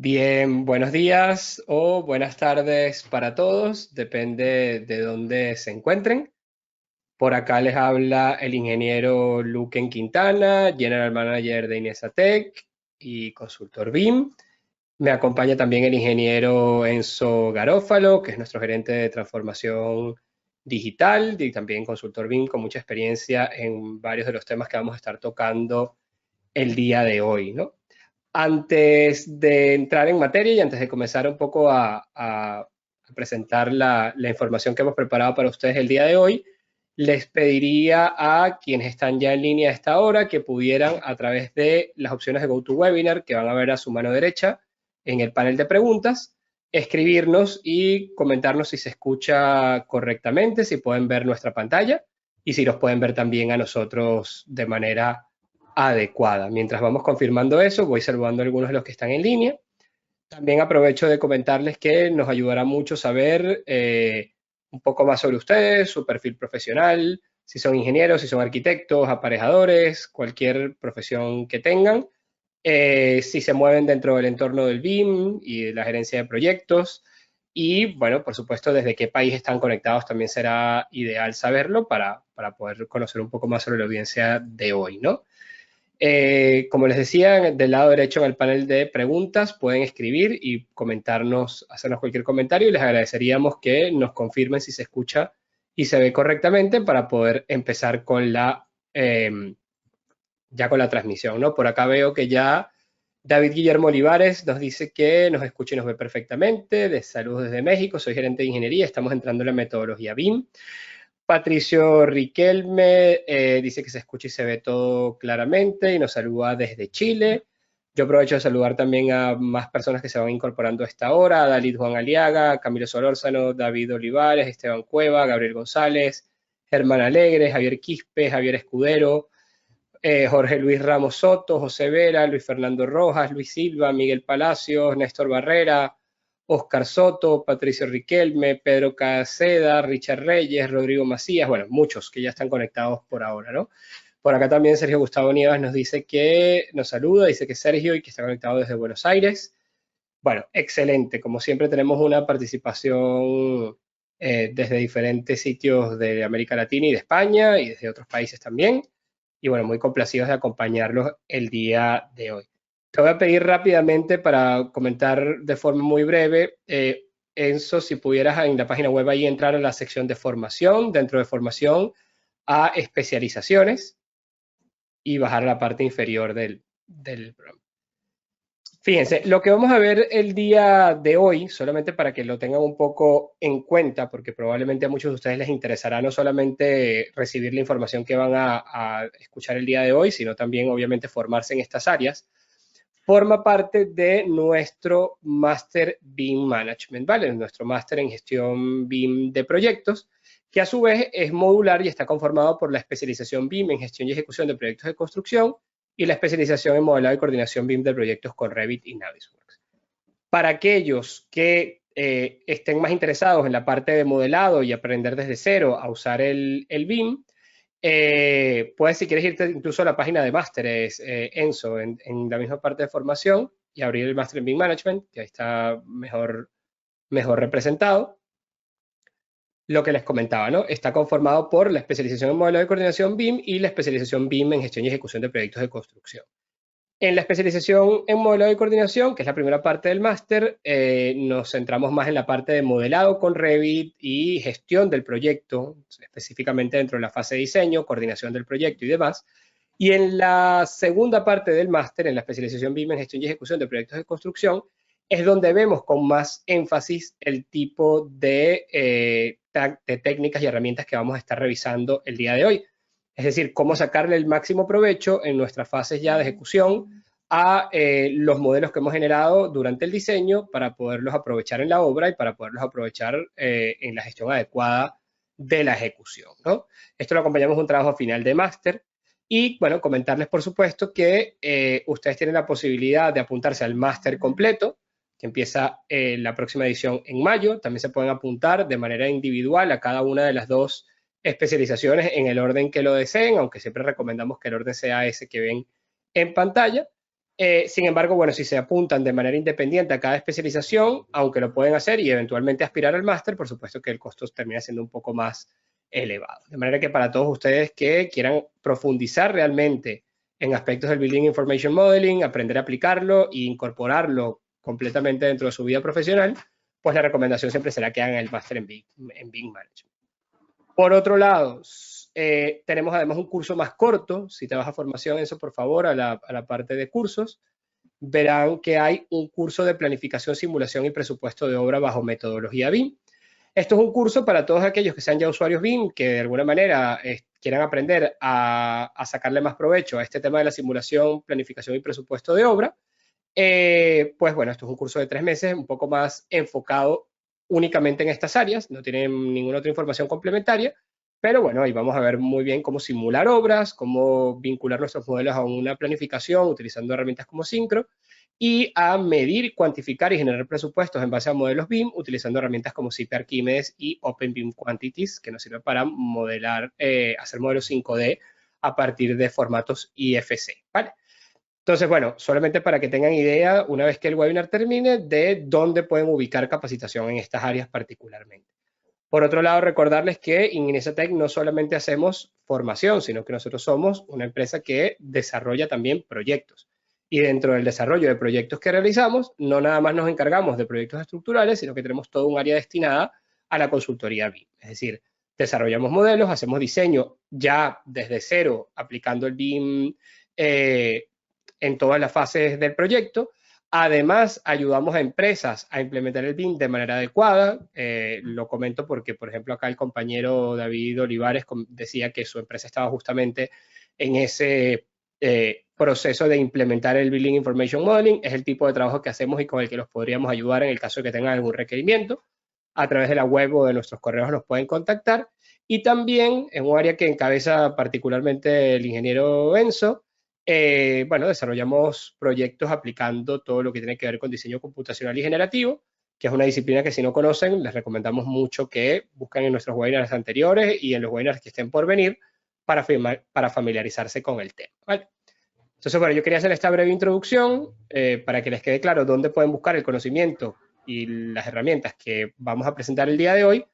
Bien, buenos días o buenas tardes para todos, depende de dónde se encuentren. Por acá les habla el ingeniero Luquen Quintana, General Manager de Inesatec y consultor BIM. Me acompaña también el ingeniero Enzo Garófalo, que es nuestro gerente de transformación digital y también consultor BIM con mucha experiencia en varios de los temas que vamos a estar tocando el día de hoy, ¿no? Antes de entrar en materia y antes de comenzar un poco a presentar la información que hemos preparado para ustedes el día de hoy, les pediría a quienes están ya en línea a esta hora que pudieran, a través de las opciones de GoToWebinar que van a ver a su mano derecha en el panel de preguntas, escribirnos y comentarnos si se escucha correctamente, si pueden ver nuestra pantalla y si nos pueden ver también a nosotros de manera adecuada. Mientras vamos confirmando eso, voy saludando a algunos de los que están en línea. También aprovecho de comentarles que nos ayudará mucho saber un poco más sobre ustedes, su perfil profesional, si son ingenieros, si son arquitectos, aparejadores, cualquier profesión que tengan, si se mueven dentro del entorno del BIM y de la gerencia de proyectos. Y bueno, por supuesto, desde qué país están conectados también será ideal saberlo para poder conocer un poco más sobre la audiencia de hoy, ¿no? Como les decía, del lado derecho en el panel de preguntas pueden escribir y comentarnos, hacernos cualquier comentario y les agradeceríamos que nos confirmen si se escucha y se ve correctamente para poder empezar con ya con la transmisión, ¿no? Por acá veo que ya David Guillermo Olivares nos dice que nos escucha y nos ve perfectamente. Saludos desde México, soy gerente de ingeniería, estamos entrando en la metodología BIM. Patricio Riquelme dice que se escucha y se ve todo claramente y nos saluda desde Chile. Yo aprovecho de saludar también a más personas que se van incorporando a esta hora: Dalit Juan Aliaga, Camilo Solórzano, David Olivares, Esteban Cueva, Gabriel González, Germán Alegre, Javier Quispe, Javier Escudero, Jorge Luis Ramos Soto, José Vera, Luis Fernando Rojas, Luis Silva, Miguel Palacios, Néstor Barrera, Oscar Soto, Patricio Riquelme, Pedro Caceda, Richard Reyes, Rodrigo Macías, bueno, muchos que ya están conectados por ahora, ¿no? Por acá también Sergio Gustavo Nieves nos dice que nos saluda, dice que Sergio y que está conectado desde Buenos Aires. Bueno, excelente, como siempre tenemos una participación desde diferentes sitios de América Latina y de España y desde otros países también. Y bueno, muy complacidos de acompañarlos el día de hoy. Te voy a pedir rápidamente para comentar de forma muy breve, Enzo, si pudieras en la página web ahí entrar a la sección de formación, dentro de formación a especializaciones y bajar a la parte inferior del programa. Fíjense, lo que vamos a ver el día de hoy, solamente para que lo tengan un poco en cuenta, porque probablemente a muchos de ustedes les interesará no solamente recibir la información que van a escuchar el día de hoy, sino también obviamente formarse en estas áreas, forma parte de nuestro Máster BIM Management, ¿vale? Nuestro Máster en Gestión BIM de Proyectos, que a su vez es modular y está conformado por la especialización BIM en Gestión y Ejecución de Proyectos de Construcción y la especialización en Modelado y Coordinación BIM de Proyectos con Revit y Navisworks. Para aquellos que estén más interesados en la parte de modelado y aprender desde cero a usar el BIM, puedes, si quieres, irte incluso a la página de másteres, Enzo, en la misma parte de formación y abrir el máster en BIM Management, que ahí está mejor representado. Lo que les comentaba, ¿no? Está conformado por la especialización en modelo de coordinación BIM y la especialización BIM en gestión y ejecución de proyectos de construcción. En la especialización en modelo de coordinación, que es la primera parte del máster, nos centramos más en la parte de modelado con Revit y gestión del proyecto, específicamente dentro de la fase de diseño, coordinación del proyecto y demás. Y en la segunda parte del máster, en la especialización BIM en gestión y ejecución de proyectos de construcción, es donde vemos con más énfasis el tipo de técnicas y herramientas que vamos a estar revisando el día de hoy. Es decir, cómo sacarle el máximo provecho en nuestras fases ya de ejecución a los modelos que hemos generado durante el diseño para poderlos aprovechar en la obra y para poderlos aprovechar en la gestión adecuada de la ejecución, ¿no? Esto lo acompañamos un trabajo final de máster. Y bueno, comentarles por supuesto que ustedes tienen la posibilidad de apuntarse al máster completo, que empieza la próxima edición en mayo. También se pueden apuntar de manera individual a cada una de las dos especializaciones en el orden que lo deseen, aunque siempre recomendamos que el orden sea ese que ven en pantalla. Sin embargo, bueno, si se apuntan de manera independiente a cada especialización, aunque lo pueden hacer y eventualmente aspirar al máster, por supuesto que el costo termina siendo un poco más elevado. De manera que para todos ustedes que quieran profundizar realmente en aspectos del Building Information Modeling, aprender a aplicarlo e incorporarlo completamente dentro de su vida profesional, pues la recomendación siempre será que hagan el máster en BIM Management. Por otro lado, tenemos además un curso más corto. Si te vas a formación, eso por favor, a la parte de cursos, verán que hay un curso de planificación, simulación y presupuesto de obra bajo metodología BIM. Esto es un curso para todos aquellos que sean ya usuarios BIM, que de alguna manera quieran aprender a sacarle más provecho a este tema de la simulación, planificación y presupuesto de obra. Pues bueno, esto es un curso de 3 meses, un poco más enfocado únicamente en estas áreas, no tienen ninguna otra información complementaria, pero bueno, ahí vamos a ver muy bien cómo simular obras, cómo vincular nuestros modelos a una planificación utilizando herramientas como Syncro y a medir, cuantificar y generar presupuestos en base a modelos BIM utilizando herramientas como CP Archimedes y Open BIM Quantities, que nos sirven para modelar, hacer modelos 5D a partir de formatos IFC, ¿vale? Entonces, bueno, solamente para que tengan idea, una vez que el webinar termine, de dónde pueden ubicar capacitación en estas áreas particularmente. Por otro lado, recordarles que en Inesatec no solamente hacemos formación, sino que nosotros somos una empresa que desarrolla también proyectos. Y dentro del desarrollo de proyectos que realizamos, no nada más nos encargamos de proyectos estructurales, sino que tenemos todo un área destinada a la consultoría BIM. Es decir, desarrollamos modelos, hacemos diseño ya desde cero, aplicando el BIM en todas las fases del proyecto. Además, ayudamos a empresas a implementar el BIM de manera adecuada. Lo comento porque, por ejemplo, acá el compañero David Olivares decía que su empresa estaba justamente en ese proceso de implementar el Building Information Modeling. Es el tipo de trabajo que hacemos y con el que los podríamos ayudar en el caso de que tengan algún requerimiento. A través de la web o de nuestros correos nos pueden contactar. Y también en un área que encabeza particularmente el ingeniero Enzo, bueno, desarrollamos proyectos aplicando todo lo que tiene que ver con diseño computacional y generativo, que es una disciplina que si no conocen, les recomendamos mucho que busquen en nuestros webinars anteriores y en los webinars que estén por venir para familiarizarse con el tema, ¿vale? Entonces, bueno, yo quería hacer esta breve introducción para que les quede claro dónde pueden buscar el conocimiento y las herramientas que vamos a presentar el día de hoy.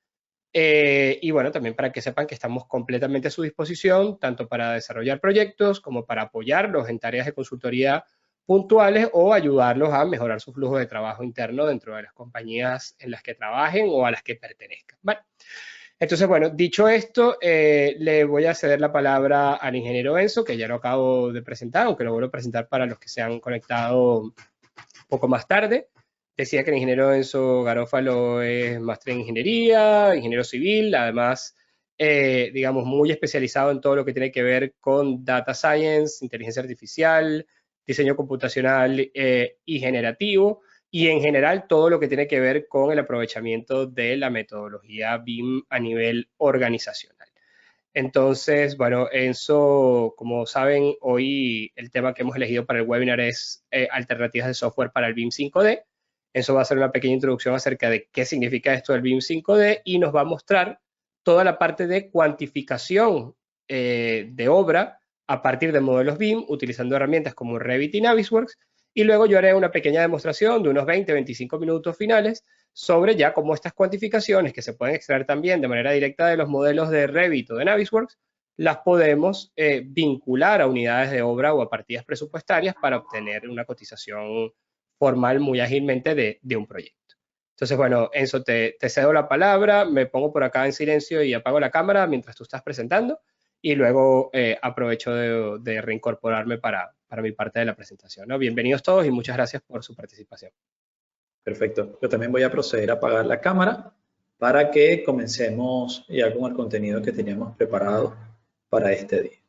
Y bueno, también para que sepan que estamos completamente a su disposición, tanto para desarrollar proyectos como para apoyarlos en tareas de consultoría puntuales o ayudarlos a mejorar su flujo de trabajo interno dentro de las compañías en las que trabajen o a las que pertenezcan. ¿Vale? Entonces, bueno, dicho esto, le voy a ceder la palabra al ingeniero Enzo, que ya lo acabo de presentar, aunque lo vuelvo a presentar para los que se han conectado un poco más tarde. Decía que el ingeniero Enzo Garófalo es máster en ingeniería, ingeniero civil, además, digamos, muy especializado en todo lo que tiene que ver con data science, inteligencia artificial, diseño computacional y generativo, y en general todo lo que tiene que ver con el aprovechamiento de la metodología BIM a nivel organizacional. Entonces, bueno, Enzo, como saben, hoy el tema que hemos elegido para el webinar es alternativas de software para el BIM 5D. Enzo va a hacer una pequeña introducción acerca de qué significa esto del BIM 5D y nos va a mostrar toda la parte de cuantificación de obra a partir de modelos BIM utilizando herramientas como Revit y Navisworks. Y luego yo haré una pequeña demostración de unos 20-25 minutos finales sobre ya cómo estas cuantificaciones que se pueden extraer también de manera directa de los modelos de Revit o de Navisworks, las podemos vincular a unidades de obra o a partidas presupuestarias para obtener una cotización formal muy ágilmente de un proyecto. Entonces, bueno, Enzo, te cedo la palabra, me pongo por acá en silencio y apago la cámara mientras tú estás presentando y luego aprovecho de reincorporarme para mi parte de la presentación, ¿no? Bienvenidos todos y muchas gracias por su participación. Perfecto. Yo también voy a proceder a apagar la cámara para que comencemos ya con el contenido que teníamos preparado para este día.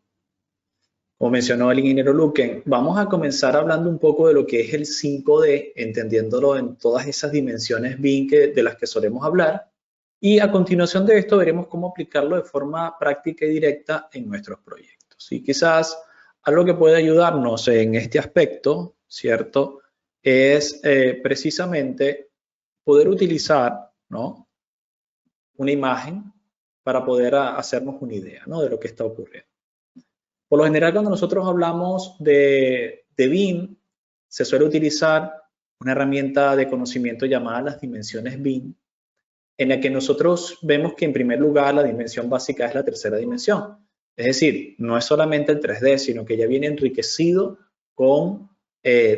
Como mencionó el ingeniero Luquen, vamos a comenzar hablando un poco de lo que es el 5D, entendiéndolo en todas esas dimensiones BIM de las que solemos hablar. Y a continuación de esto veremos cómo aplicarlo de forma práctica y directa en nuestros proyectos. Y quizás algo que puede ayudarnos en este aspecto, ¿cierto?, es precisamente poder utilizar, ¿no?, una imagen para poder hacernos una idea, ¿no?, de lo que está ocurriendo. Por lo general, cuando nosotros hablamos de BIM, se suele utilizar una herramienta de conocimiento llamada las dimensiones BIM, en la que nosotros vemos que en primer lugar la dimensión básica es la tercera dimensión. Es decir, no es solamente el 3D, sino que ya viene enriquecido con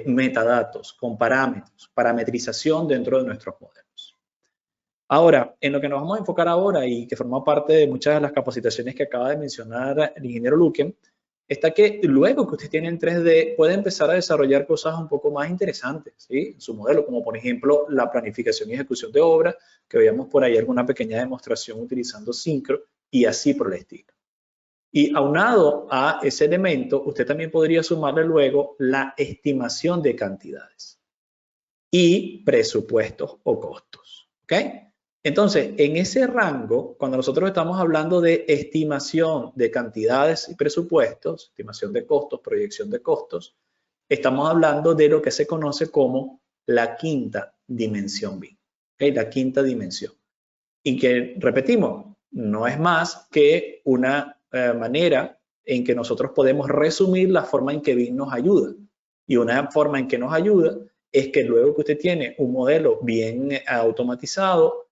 metadatos, con parámetros, parametrización dentro de nuestros modelos. Ahora, en lo que nos vamos a enfocar ahora y que forma parte de muchas de las capacitaciones que acaba de mencionar el ingeniero Luque, está que luego que usted tiene en 3D puede empezar a desarrollar cosas un poco más interesantes, ¿sí? En su modelo, como por ejemplo la planificación y ejecución de obra, que veíamos por ahí alguna pequeña demostración utilizando Syncro y así por el estilo. Y aunado a ese elemento, usted también podría sumarle luego la estimación de cantidades y presupuestos o costos, ¿ok? Entonces, en ese rango, cuando nosotros estamos hablando de estimación de cantidades y presupuestos, estimación de costos, proyección de costos, estamos hablando de lo que se conoce como la quinta dimensión BIM, ¿ok? La quinta dimensión. Y que, repetimos, no es más que una manera en que nosotros podemos resumir la forma en que BIM nos ayuda. Y una forma en que nos ayuda es que luego que usted tiene un modelo bien automatizado,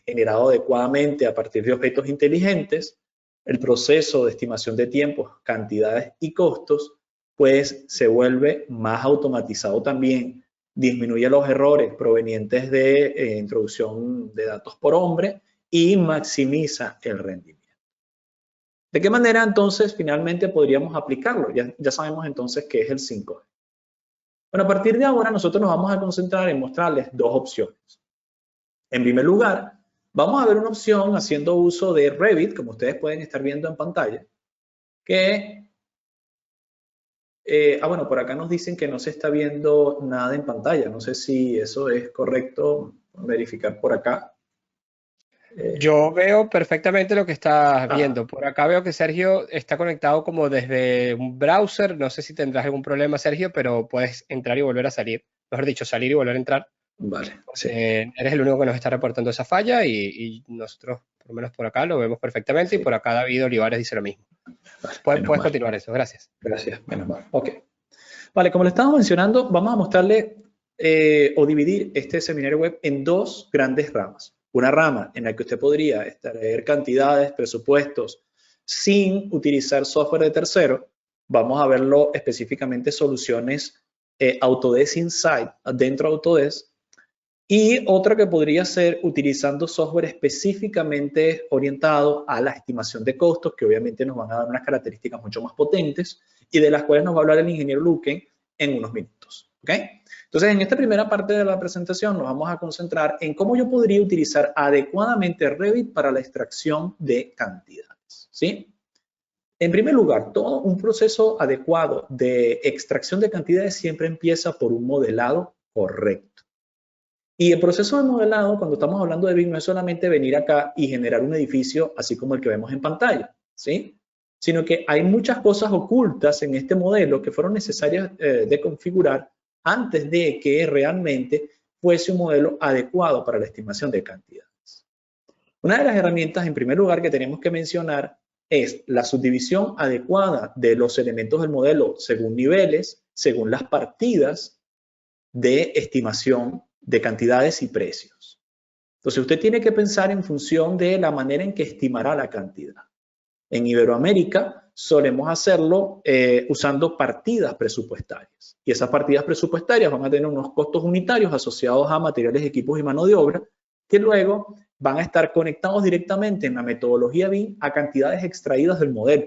generado adecuadamente a partir de objetos inteligentes, el proceso de estimación de tiempos, cantidades y costos, pues se vuelve más automatizado también, disminuye los errores provenientes de introducción de datos por hombre y maximiza el rendimiento. ¿De qué manera entonces finalmente podríamos aplicarlo? Ya sabemos entonces qué es el 5D. Bueno, a partir de ahora nosotros nos vamos a concentrar en mostrarles dos opciones. En primer lugar, vamos a ver una opción haciendo uso de Revit, como ustedes pueden estar viendo en pantalla, que, bueno, por acá nos dicen que no se está viendo nada en pantalla. No sé si eso es correcto, verificar por acá. Yo veo perfectamente lo que estás viendo. Por acá veo que Sergio está conectado como desde un browser. No sé si tendrás algún problema, Sergio, pero puedes entrar y volver a salir. Mejor dicho, salir y volver a entrar. Vale, sí. Eres el único que nos está reportando esa falla y nosotros, por lo menos por acá, lo vemos perfectamente. Sí. Y por acá David Olivares dice lo mismo. Vale, puedes continuar eso, gracias. Gracias, menos mal. Ok. Vale, como le estamos mencionando, vamos a mostrarle o dividir este seminario web en dos grandes ramas. Una rama en la que usted podría extraer cantidades, presupuestos, sin utilizar software de tercero. Vamos a verlo específicamente soluciones Autodesk Insight dentro de Autodesk. Y otra que podría ser utilizando software específicamente orientado a la estimación de costos, que obviamente nos van a dar unas características mucho más potentes y de las cuales nos va a hablar el ingeniero Luque en unos minutos. ¿Ok? Entonces, en esta primera parte de la presentación nos vamos a concentrar en cómo yo podría utilizar adecuadamente Revit para la extracción de cantidades. ¿Sí? En primer lugar, todo un proceso adecuado de extracción de cantidades siempre empieza por un modelado correcto. Y el proceso de modelado, cuando estamos hablando de BIM, no es solamente venir acá y generar un edificio así como el que vemos en pantalla, ¿sí? Sino que hay muchas cosas ocultas en este modelo que fueron necesarias de configurar antes de que realmente fuese un modelo adecuado para la estimación de cantidades. Una de las herramientas, en primer lugar, que tenemos que mencionar es la subdivisión adecuada de los elementos del modelo según niveles, según las partidas de estimación de cantidades y precios. Entonces, usted tiene que pensar en función de la manera en que estimará la cantidad. En Iberoamérica solemos hacerlo usando partidas presupuestarias. Y esas partidas presupuestarias van a tener unos costos unitarios asociados a materiales, equipos y mano de obra, que luego van a estar conectados directamente en la metodología BIM a cantidades extraídas del modelo.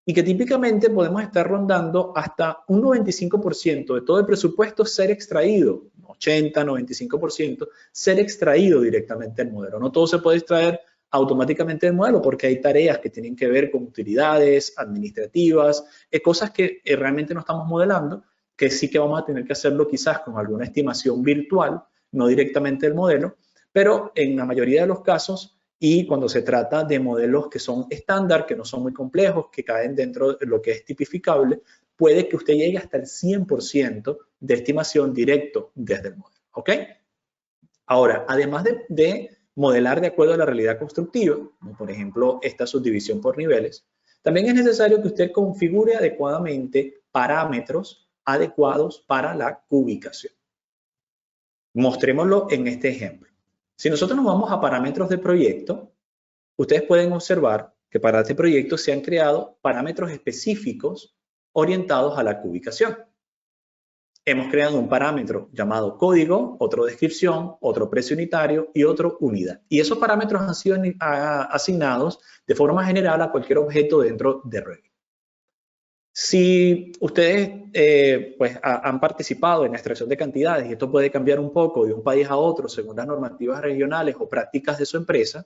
Y que típicamente podemos estar rondando hasta un 95% de todo el presupuesto ser extraído, 80, 95%, ser extraído directamente del modelo. No todo se puede extraer automáticamente del modelo porque hay tareas que tienen que ver con utilidades administrativas, cosas que realmente no estamos modelando, que sí que vamos a tener que hacerlo quizás con alguna estimación virtual, no directamente del modelo, pero en la mayoría de los casos, y cuando se trata de modelos que son estándar, que no son muy complejos, que caen dentro de lo que es tipificable, puede que usted llegue hasta el 100% de estimación directo desde el modelo. ¿Ok? Ahora, además de modelar de acuerdo a la realidad constructiva, como por ejemplo esta subdivisión por niveles, también es necesario que usted configure adecuadamente parámetros adecuados para la cubicación. Mostrémoslo en este ejemplo. Si nosotros nos vamos a parámetros de proyecto, ustedes pueden observar que para este proyecto se han creado parámetros específicos orientados a la cubicación. Hemos creado un parámetro llamado código, otro descripción, otro precio unitario y otro unidad. Y esos parámetros han sido asignados de forma general a cualquier objeto dentro de Revit. Si ustedes pues, han participado en la extracción de cantidades, y esto puede cambiar un poco de un país a otro según las normativas regionales o prácticas de su empresa,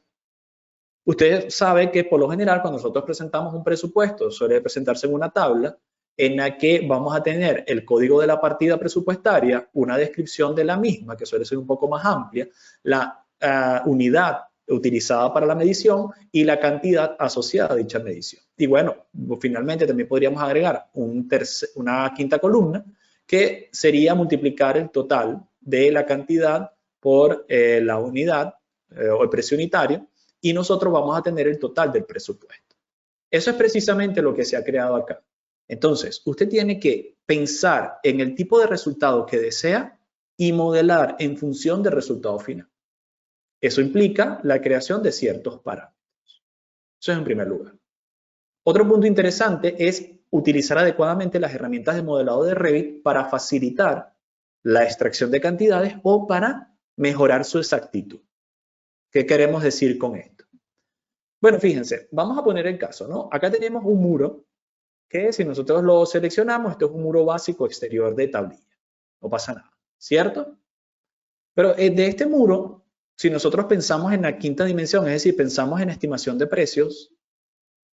usted sabe que por lo general cuando nosotros presentamos un presupuesto suele presentarse en una tabla en la que vamos a tener el código de la partida presupuestaria, una descripción de la misma que suele ser un poco más amplia, la unidad utilizada para la medición y la cantidad asociada a dicha medición. Y bueno, finalmente también podríamos agregar una quinta columna que sería multiplicar el total de la cantidad por la unidad o el precio unitario, y nosotros vamos a tener el total del presupuesto. Eso es precisamente lo que se ha creado acá. Entonces, usted tiene que pensar en el tipo de resultado que desea y modelar en función del resultado final. Eso implica la creación de ciertos parámetros. Eso es en primer lugar. Otro punto interesante es utilizar adecuadamente las herramientas de modelado de Revit para facilitar la extracción de cantidades o para mejorar su exactitud. ¿Qué queremos decir con esto? Bueno, fíjense, vamos a poner el caso, ¿no? Acá tenemos un muro que si nosotros lo seleccionamos, esto es un muro básico exterior de tablilla. No pasa nada, ¿cierto? Pero de este muro, si nosotros pensamos en la quinta dimensión, es decir, pensamos en estimación de precios,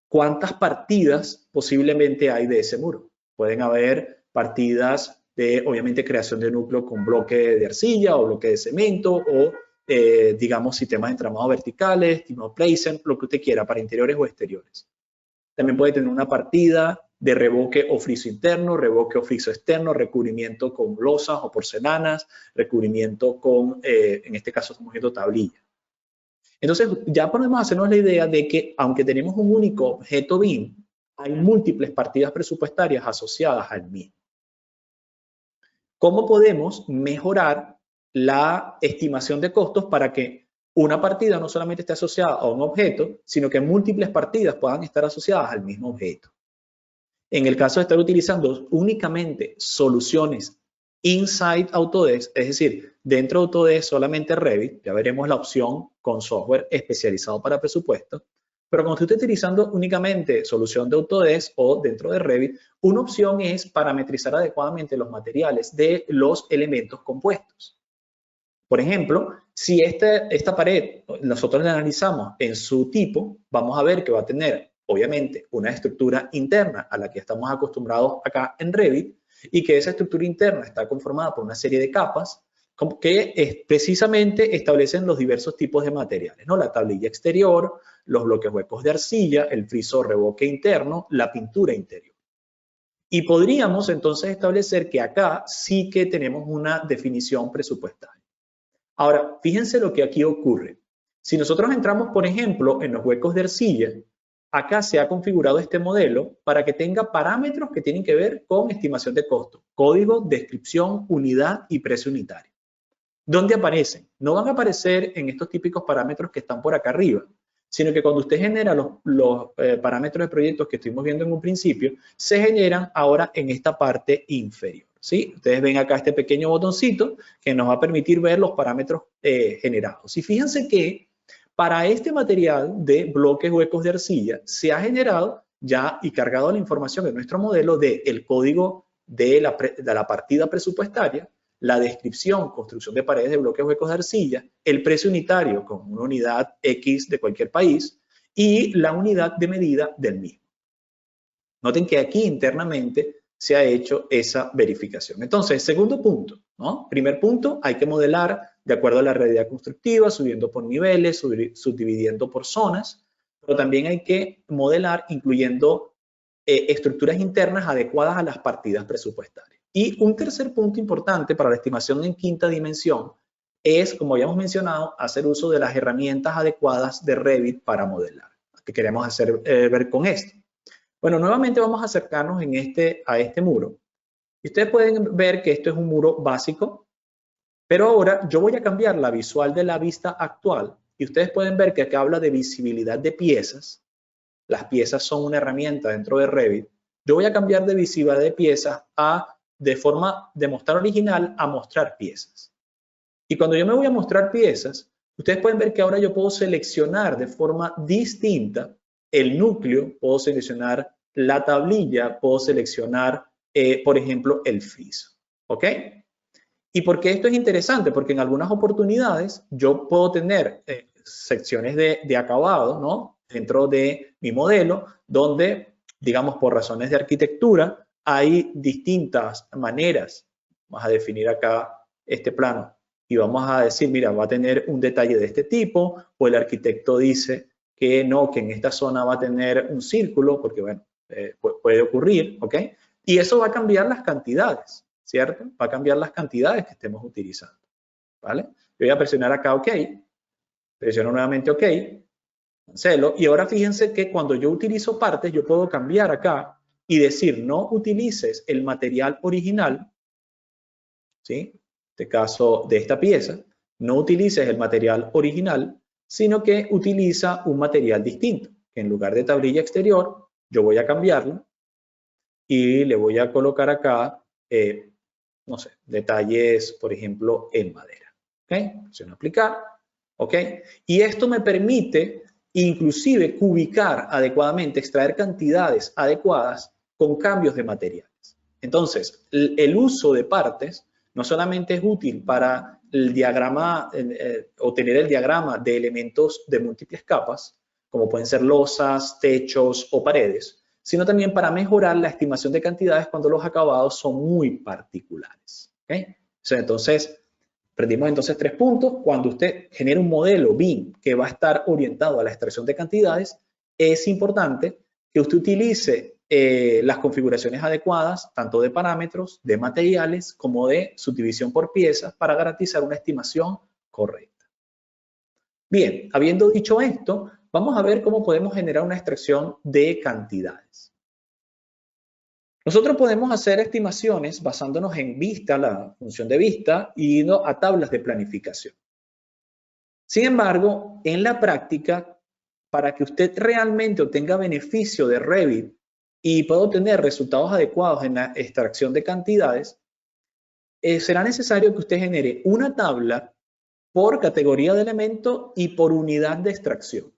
¿cuántas partidas posiblemente hay de ese muro? Pueden haber partidas de, obviamente, creación de núcleo con bloque de arcilla o bloque de cemento o, digamos, sistemas de entramado verticales, tipo placement, lo que usted quiera, para interiores o exteriores. También puede tener una partida de revoque o friso interno, revoque o friso externo, recubrimiento con losas o porcelanas, recubrimiento con, en este caso estamos viendo tablilla. Entonces ya podemos hacernos la idea de que aunque tenemos un único objeto BIM, hay múltiples partidas presupuestarias asociadas al mismo. ¿Cómo podemos mejorar la estimación de costos para que una partida no solamente esté asociada a un objeto, sino que múltiples partidas puedan estar asociadas al mismo objeto? En el caso de estar utilizando únicamente soluciones inside Autodesk, es decir, dentro de Autodesk solamente Revit, ya veremos la opción con software especializado para presupuesto, pero cuando usted esté utilizando únicamente solución de Autodesk o dentro de Revit, una opción es parametrizar adecuadamente los materiales de los elementos compuestos. Por ejemplo, si esta pared nosotros la analizamos en su tipo, vamos a ver que va a tener, obviamente, una estructura interna a la que estamos acostumbrados acá en Revit, y que esa estructura interna está conformada por una serie de capas que precisamente establecen los diversos tipos de materiales, ¿no? La tablilla exterior, los bloques huecos de arcilla, el friso revoque interno, la pintura interior. Y podríamos entonces establecer que acá sí que tenemos una definición presupuestaria. Ahora, fíjense lo que aquí ocurre. Si nosotros entramos, por ejemplo, en los huecos de arcilla, acá se ha configurado este modelo para que tenga parámetros que tienen que ver con estimación de costo, código, descripción, unidad y precio unitario. ¿Dónde aparecen? No van a aparecer en estos típicos parámetros que están por acá arriba, sino que cuando usted genera los parámetros de proyectos que estuvimos viendo en un principio, se generan ahora en esta parte inferior. ¿Sí? Ustedes ven acá este pequeño botoncito que nos va a permitir ver los parámetros generados. Y fíjense que para este material de bloques huecos de arcilla se ha generado ya y cargado la información de nuestro modelo del código de la partida presupuestaria, la descripción, construcción de paredes de bloques huecos de arcilla, el precio unitario con una unidad X de cualquier país y la unidad de medida del mismo. Noten que aquí internamente se ha hecho esa verificación. Entonces, segundo punto, ¿no? Primer punto, hay que modelar de acuerdo a la realidad constructiva, subiendo por niveles, subdividiendo por zonas, pero también hay que modelar incluyendo estructuras internas adecuadas a las partidas presupuestarias. Y un tercer punto importante para la estimación en quinta dimensión es, como habíamos mencionado, hacer uso de las herramientas adecuadas de Revit para modelar. ¿Qué queremos hacer ver con esto? Bueno, nuevamente vamos a acercarnos a este muro Y ustedes pueden ver que esto es un muro básico, pero ahora yo voy a cambiar la visual de la vista actual y ustedes pueden ver que acá habla de visibilidad de piezas. Las piezas son una herramienta dentro de Revit. Yo voy a cambiar de visibilidad de piezas de forma de mostrar original a mostrar piezas. Y cuando yo me voy a mostrar piezas, ustedes pueden ver que ahora yo puedo seleccionar de forma distinta el núcleo, puedo seleccionar la tablilla, puedo seleccionar, por ejemplo, el friso. ¿Ok? ¿Y por qué esto es interesante? Porque en algunas oportunidades yo puedo tener secciones de acabado, ¿no? Dentro de mi modelo, donde, digamos, por razones de arquitectura, hay distintas maneras. Vamos a definir acá este plano y vamos a decir, mira, va a tener un detalle de este tipo, o el arquitecto dice que no, que en esta zona va a tener un círculo, porque, bueno, puede ocurrir, ¿ok? Y eso va a cambiar las cantidades, ¿cierto? Va a cambiar las cantidades que estemos utilizando, ¿vale? Yo voy a presionar acá OK, presiono nuevamente OK, cancelo, y ahora fíjense que cuando yo utilizo partes, yo puedo cambiar acá y decir, no utilices el material original, ¿sí? En este caso de esta pieza, no utilices el material original, sino que utiliza un material distinto, que en lugar de tablilla exterior, yo voy a cambiarlo y le voy a colocar acá, no sé, detalles, por ejemplo, en madera. ¿Ok? Presiono aplicar. ¿Ok? Y esto me permite inclusive cubicar adecuadamente, extraer cantidades adecuadas con cambios de materiales. Entonces, el uso de partes no solamente es útil para el diagrama, obtener el diagrama de elementos de múltiples capas, como pueden ser losas, techos o paredes, sino también para mejorar la estimación de cantidades cuando los acabados son muy particulares. ¿Okay? Entonces, aprendimos entonces 3 puntos. Cuando usted genera un modelo BIM que va a estar orientado a la extracción de cantidades, es importante que usted utilice las configuraciones adecuadas, tanto de parámetros, de materiales, como de subdivisión por piezas, para garantizar una estimación correcta. Bien, habiendo dicho esto, vamos a ver cómo podemos generar una extracción de cantidades. Nosotros podemos hacer estimaciones basándonos en vista, la función de vista, y no a tablas de planificación. Sin embargo, en la práctica, para que usted realmente obtenga beneficio de Revit y pueda obtener resultados adecuados en la extracción de cantidades, será necesario que usted genere una tabla por categoría de elemento y por unidad de extracción.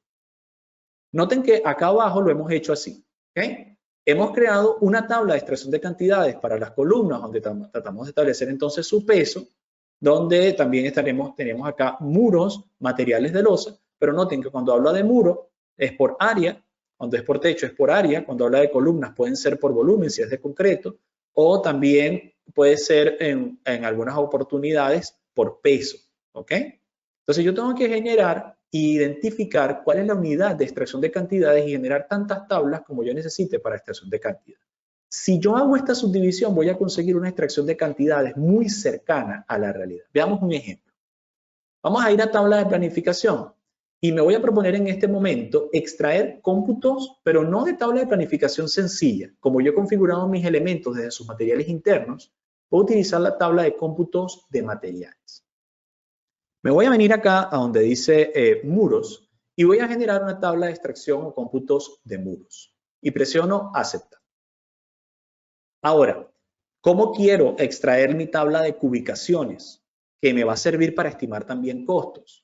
Noten que acá abajo lo hemos hecho así. ¿Okay? Hemos creado una tabla de extracción de cantidades para las columnas, donde tratamos de establecer entonces su peso, donde también tenemos acá muros, materiales de losa, pero noten que cuando habla de muro es por área, cuando es por techo es por área, cuando habla de columnas pueden ser por volumen si es de concreto, o también puede ser en algunas oportunidades por peso. ¿Ok? Entonces yo tengo que generar e identificar cuál es la unidad de extracción de cantidades y generar tantas tablas como yo necesite para extracción de cantidades. Si yo hago esta subdivisión, voy a conseguir una extracción de cantidades muy cercana a la realidad. Veamos un ejemplo. Vamos a ir a tabla de planificación y me voy a proponer en este momento extraer cómputos, pero no de tabla de planificación sencilla. Como yo he configurado mis elementos desde sus materiales internos, puedo utilizar la tabla de cómputos de materiales. Me voy a venir acá a donde dice muros y voy a generar una tabla de extracción o cómputos de muros. Y presiono aceptar. Ahora, ¿cómo quiero extraer mi tabla de cubicaciones? Que me va a servir para estimar también costos.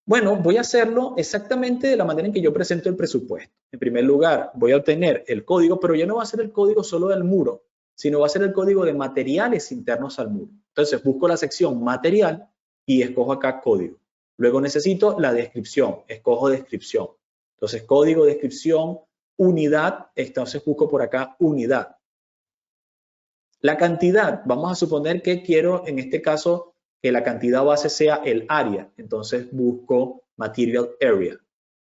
Bueno, voy a hacerlo exactamente de la manera en que yo presento el presupuesto. En primer lugar, voy a obtener el código, pero ya no va a ser el código solo del muro, sino va a ser el código de materiales internos al muro. Entonces, busco la sección material y escojo acá código. Luego necesito la descripción, escojo descripción. Entonces, código, descripción, unidad, entonces busco por acá unidad. La cantidad, vamos a suponer que quiero en este caso que la cantidad base sea el área. Entonces busco material area.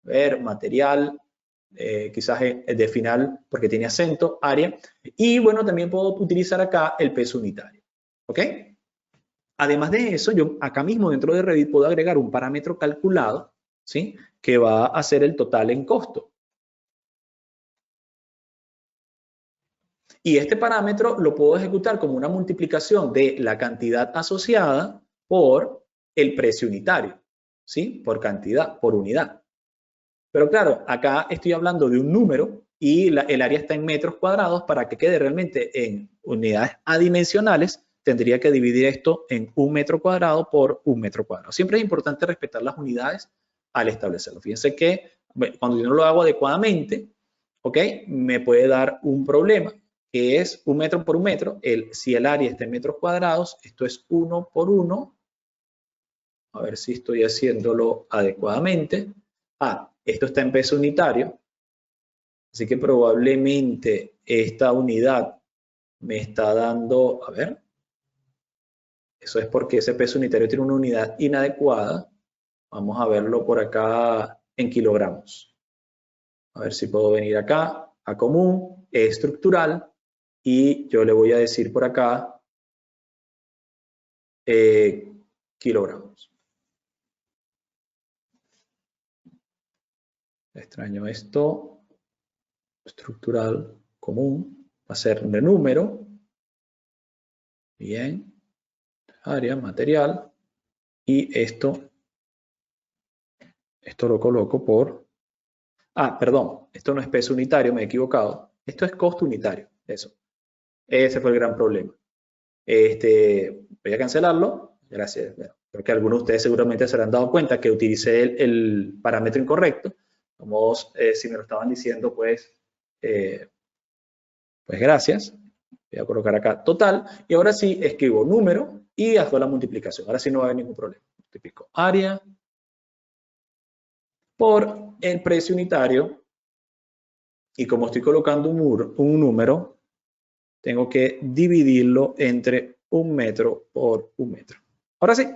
Ver, material, quizás de final porque tiene acento, área. Y bueno, también puedo utilizar acá el peso unitario. ¿Ok? Además de eso, yo acá mismo dentro de Revit puedo agregar un parámetro calculado, ¿sí? Que va a ser el total en costo. Y este parámetro lo puedo ejecutar como una multiplicación de la cantidad asociada por el precio unitario, ¿sí? Por cantidad, por unidad. Pero claro, acá estoy hablando de un número y el área está en metros cuadrados. Para que quede realmente en unidades adimensionales, tendría que dividir esto en 1 metro cuadrado por 1 metro cuadrado. Siempre es importante respetar las unidades al establecerlo. Fíjense que cuando yo no lo hago adecuadamente, ¿ok? Me puede dar un problema, que es 1 metro por 1 metro. Si el área está en metros cuadrados, esto es 1 por 1. A ver si estoy haciéndolo adecuadamente. Esto está en peso unitario. Así que probablemente esta unidad me está dando, a ver, eso es porque ese peso unitario tiene una unidad inadecuada. Vamos a verlo por acá en kilogramos. A ver si puedo venir acá a común, estructural, y yo le voy a decir por acá kilogramos. Extraño esto. Estructural común va a ser de número. Bien. Área, material. Y esto lo coloco por... perdón. Esto no es peso unitario, me he equivocado. Esto es costo unitario. Eso. Ese fue el gran problema. Voy a cancelarlo. Gracias. Bueno, creo que algunos de ustedes seguramente se habrán dado cuenta que utilicé el parámetro incorrecto. Vamos, si me lo estaban diciendo, pues gracias. Voy a colocar acá total. Y ahora sí escribo número y hago la multiplicación. Ahora sí no va a haber ningún problema. Multiplico área por el precio unitario. Y como estoy colocando un número, tengo que dividirlo entre 1 metro por 1 metro. Ahora sí.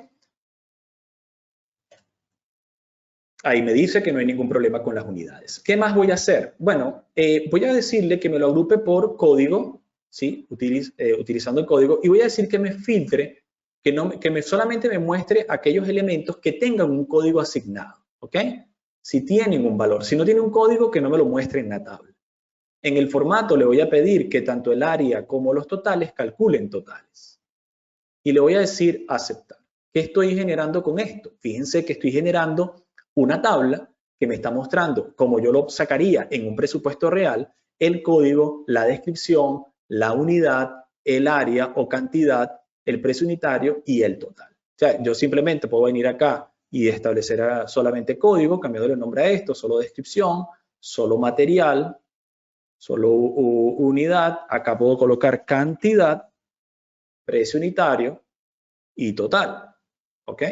Ahí me dice que no hay ningún problema con las unidades. ¿Qué más voy a hacer? Bueno, voy a decirle que me lo agrupe por código, ¿sí? Utilizando el código, y voy a decir que me filtre, que solamente me muestre aquellos elementos que tengan un código asignado, ¿ok? Si tienen un valor. Si no tiene un código, que no me lo muestre en la tabla. En el formato le voy a pedir que tanto el área como los totales calculen totales. Y le voy a decir aceptar. ¿Qué estoy generando con esto? Fíjense que estoy generando una tabla que me está mostrando cómo yo lo sacaría en un presupuesto real, el código, la descripción, la unidad, el área o cantidad, el precio unitario y el total. O sea, yo simplemente puedo venir acá y establecer solamente código, cambiándole el nombre a esto, solo descripción, solo material, solo unidad. Acá puedo colocar cantidad, precio unitario y total. ¿Ok?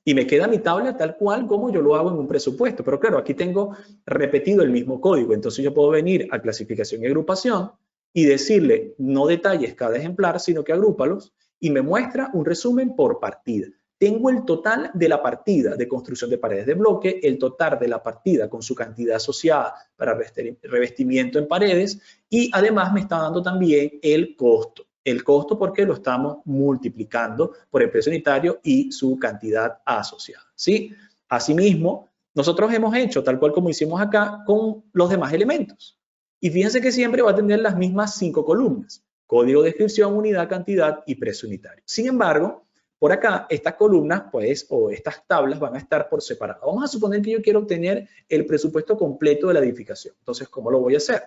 Y me queda mi tabla tal cual como yo lo hago en un presupuesto. Pero claro, aquí tengo repetido el mismo código. Entonces yo puedo venir a clasificación y agrupación y decirle no detalles cada ejemplar, sino que agrúpalos, y me muestra un resumen por partida. Tengo el total de la partida de construcción de paredes de bloque, el total de la partida con su cantidad asociada para revestimiento en paredes, y además me está dando también el costo. El costo porque lo estamos multiplicando por el precio unitario y su cantidad asociada, ¿sí? Asimismo, nosotros hemos hecho tal cual como hicimos acá con los demás elementos. Y fíjense que siempre va a tener las mismas 5 columnas: código, descripción, unidad, cantidad y precio unitario. Sin embargo, por acá, estas columnas, pues, o estas tablas van a estar por separado. Vamos a suponer que yo quiero obtener el presupuesto completo de la edificación. Entonces, ¿cómo lo voy a hacer?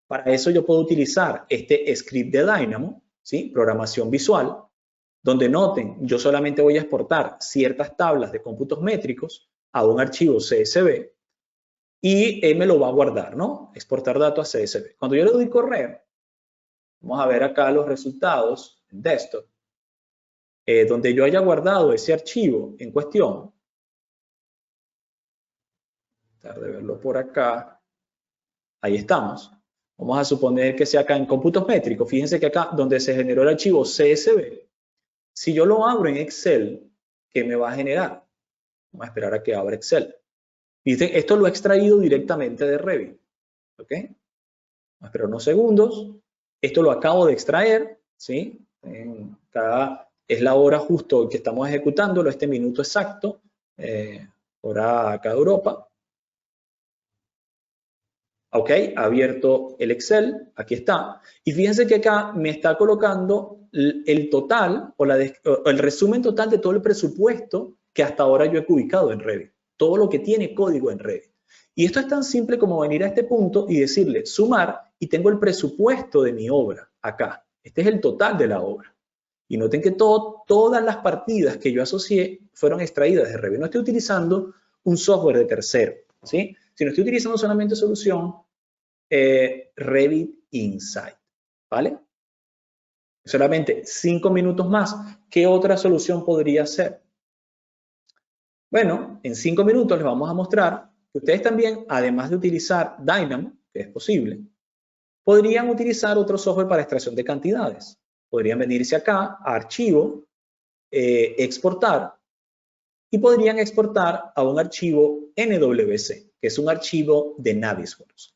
Para eso yo puedo utilizar este script de Dynamo, ¿sí? Programación visual, donde noten, yo solamente voy a exportar ciertas tablas de cómputos métricos a un archivo CSV y él me lo va a guardar, ¿no? Exportar datos a CSV. Cuando yo le doy correr, vamos a ver acá los resultados en desktop, donde yo haya guardado ese archivo en cuestión. Tratar de verlo por acá. Ahí estamos. Vamos a suponer que sea acá en cómputos métricos. Fíjense que acá donde se generó el archivo CSV, si yo lo abro en Excel, ¿qué me va a generar? Vamos a esperar a que abra Excel. Fíjense, esto lo he extraído directamente de Revit. ¿Ok? Vamos a esperar unos segundos. Esto lo acabo de extraer, ¿sí? Acá es la hora justo que estamos ejecutándolo, este minuto exacto, hora acá de Europa. Ok, abierto el Excel, aquí está. Y fíjense que acá me está colocando el total o el resumen total de todo el presupuesto que hasta ahora yo he ubicado en Revit. Todo lo que tiene código en Revit. Y esto es tan simple como venir a este punto y decirle sumar y tengo el presupuesto de mi obra acá. Este es el total de la obra. Y noten que todas las partidas que yo asocié fueron extraídas de Revit. No estoy utilizando un software de tercero, ¿sí? Sino estoy utilizando solamente solución Revit Insight, ¿vale? Solamente 5 minutos más. ¿Qué otra solución podría ser? Bueno, en 5 minutos les vamos a mostrar que ustedes también, además de utilizar Dynamo, que es posible, podrían utilizar otro software para extracción de cantidades. Podrían venirse acá a Archivo, Exportar, y podrían exportar a un archivo NWC, que es un archivo de Navisworks.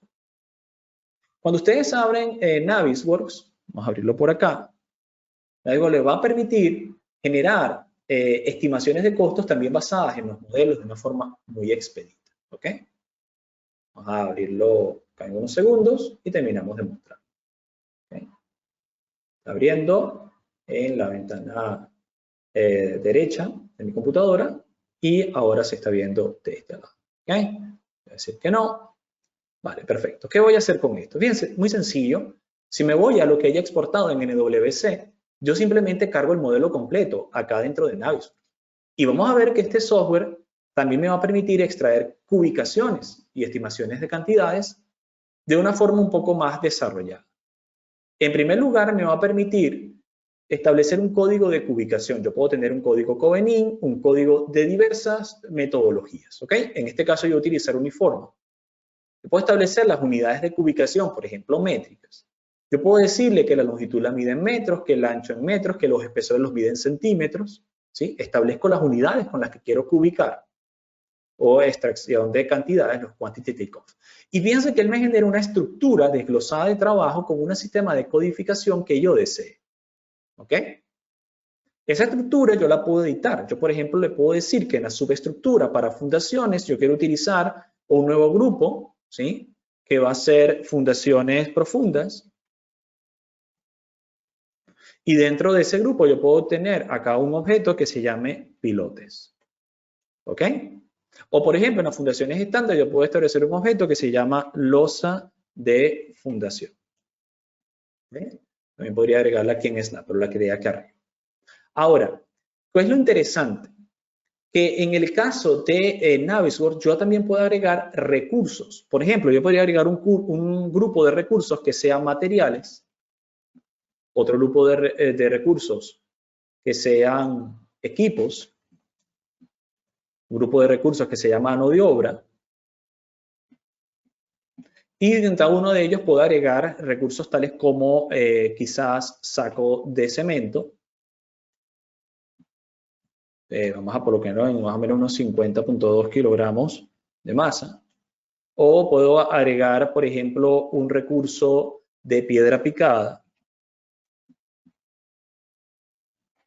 Cuando ustedes abren Navisworks, vamos a abrirlo por acá, Navisworks les va a permitir generar estimaciones de costos también basadas en los modelos de una forma muy expedita. ¿Ok? Vamos a abrirlo acá en unos segundos y terminamos de mostrar. ¿Okay? Abriendo en la ventana derecha de mi computadora y ahora se está viendo de este lado. ¿Ok? Voy a decir que no. Vale, perfecto. ¿Qué voy a hacer con esto? Fíjense, muy sencillo. Si me voy a lo que haya exportado en NWC, yo simplemente cargo el modelo completo acá dentro de Navisworks. Y vamos a ver que este software también me va a permitir extraer cubicaciones y estimaciones de cantidades de una forma un poco más desarrollada. En primer lugar, me va a permitir establecer un código de cubicación. Yo puedo tener un código Covenin, un código de diversas metodologías. ¿Ok? En este caso, yo voy a utilizar uniforme. Yo puedo establecer las unidades de cubicación, por ejemplo, métricas. Yo puedo decirle que la longitud la mide en metros, que el ancho en metros, que los espesores los mide en centímetros. ¿Sí? Establezco las unidades con las que quiero cubicar o extracción de cantidades, los quantity takeoff. Y fíjense que él me genera una estructura desglosada de trabajo con un sistema de codificación que yo desee. ¿Ok? Esa estructura yo la puedo editar. Yo, por ejemplo, le puedo decir que en la subestructura para fundaciones yo quiero utilizar un nuevo grupo, ¿sí? Que va a ser fundaciones profundas. Y dentro de ese grupo yo puedo tener acá un objeto que se llame pilotes. ¿Ok? O por ejemplo, en las fundaciones estándar yo puedo establecer un objeto que se llama losa de fundación. ¿Okay? También podría agregarla aquí en Snap, pero la quería acá arriba. Ahora, ¿cuál es lo interesante? Que en el caso de Navisworks yo también puedo agregar recursos. Por ejemplo, yo podría agregar un grupo de recursos que sean materiales, otro grupo de recursos que sean equipos, un grupo de recursos que se llama mano de obra, y en cada uno de ellos puedo agregar recursos tales como quizás saco de cemento. Vamos a colocarlo en más o menos unos 50.2 kilogramos de masa. O puedo agregar, por ejemplo, un recurso de piedra picada.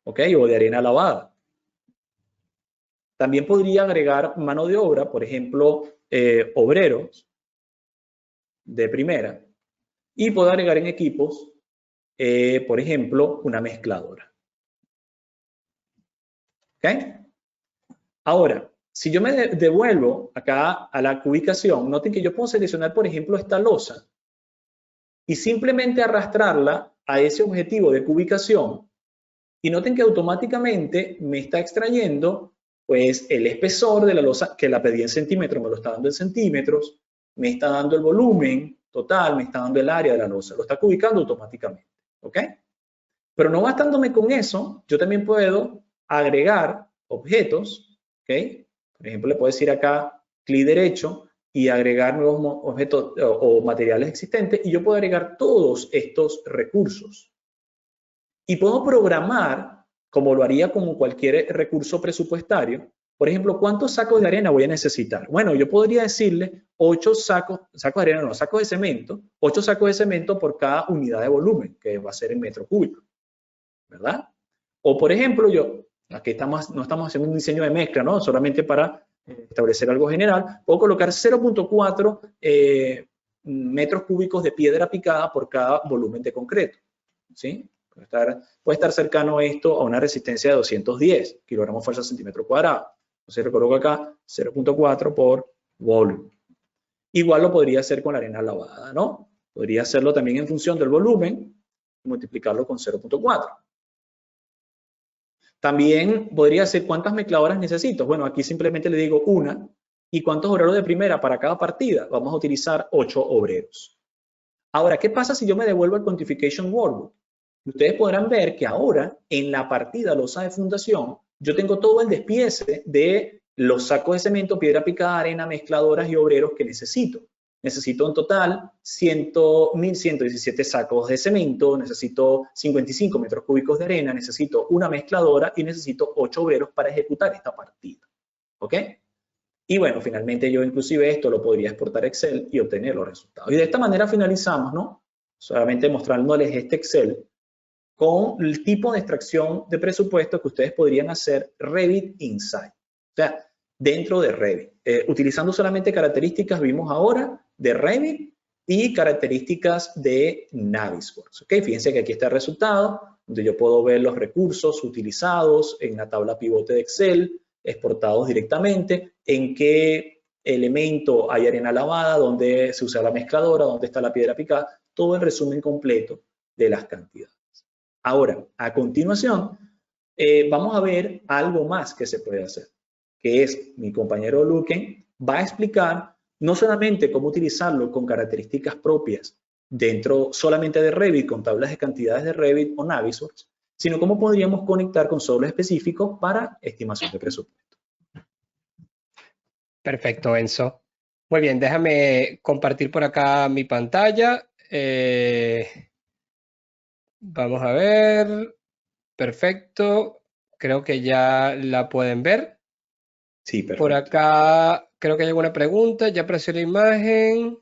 ¿Ok? O de arena lavada. También podría agregar mano de obra, por ejemplo, obreros de primera. Y puedo agregar en equipos, por ejemplo, una mezcladora. ¿Ok? Ahora, si yo me devuelvo acá a la ubicación, noten que yo puedo seleccionar, por ejemplo, esta losa y simplemente arrastrarla a ese objetivo de ubicación. Y noten que automáticamente me está extrayendo pues el espesor de la losa, que la pedí en centímetros, me lo está dando en centímetros, me está dando el volumen total, me está dando el área de la losa, lo está ubicando automáticamente. ¿Ok? Pero no bastándome con eso, yo también puedo agregar objetos. ¿Ok? Por ejemplo, le puedo decir acá clic derecho y agregar nuevos objetos o materiales existentes y yo puedo agregar todos estos recursos. Y puedo programar, como lo haría con cualquier recurso presupuestario, por ejemplo, ¿cuántos sacos de arena voy a necesitar? Bueno, yo podría decirle 8 sacos de arena, no, sacos de cemento, 8 sacos de cemento por cada unidad de volumen, que va a ser en metro cúbico, ¿verdad? O por ejemplo, aquí no estamos haciendo un diseño de mezcla, ¿no? Solamente para establecer algo general, puedo colocar 0.4 metros cúbicos de piedra picada por cada volumen de concreto, ¿sí? Puede estar cercano esto a una resistencia de 210 kilogramos fuerza centímetro cuadrado. Entonces recuerdo acá 0.4 por volumen. Igual lo podría hacer con la arena lavada, ¿no? Podría hacerlo también en función del volumen y multiplicarlo con 0.4. También podría hacer cuántas mezcladoras necesito. Bueno, aquí simplemente le digo una. ¿Y cuántos obreros de primera para cada partida? Vamos a utilizar 8 obreros. Ahora, ¿qué pasa si yo me devuelvo al Quantification Workbook? Ustedes podrán ver que ahora en la partida losa de fundación yo tengo todo el despiece de los sacos de cemento, piedra picada, arena, mezcladoras y obreros que necesito. Necesito en total 1.117 sacos de cemento, necesito 55 metros cúbicos de arena, necesito una mezcladora y necesito 8 obreros para ejecutar esta partida. ¿Ok? Y bueno, finalmente yo inclusive esto lo podría exportar a Excel y obtener los resultados. Y de esta manera finalizamos, ¿no? Solamente mostrándoles este Excel con el tipo de extracción de presupuesto que ustedes podrían hacer Revit Inside. O sea, dentro de Revit. Utilizando solamente características, vimos ahora, de Revit y características de Navisworks. ¿Ok? Fíjense que aquí está el resultado, donde yo puedo ver los recursos utilizados en la tabla pivote de Excel, exportados directamente, en qué elemento hay arena lavada, dónde se usa la mezcladora, dónde está la piedra picada, todo el resumen completo de las cantidades. Ahora, a continuación, vamos a ver algo más que se puede hacer, que es mi compañero Luquen va a explicar no solamente cómo utilizarlo con características propias dentro solamente de Revit, con tablas de cantidades de Revit o Navisworks, sino cómo podríamos conectar con software específicos para estimación de presupuesto. Perfecto, Enzo. Muy bien, déjame compartir por acá mi pantalla. Vamos a ver. Perfecto. Creo que ya la pueden ver. Sí, perfecto. Por acá creo que hay alguna pregunta. Ya apareció la imagen.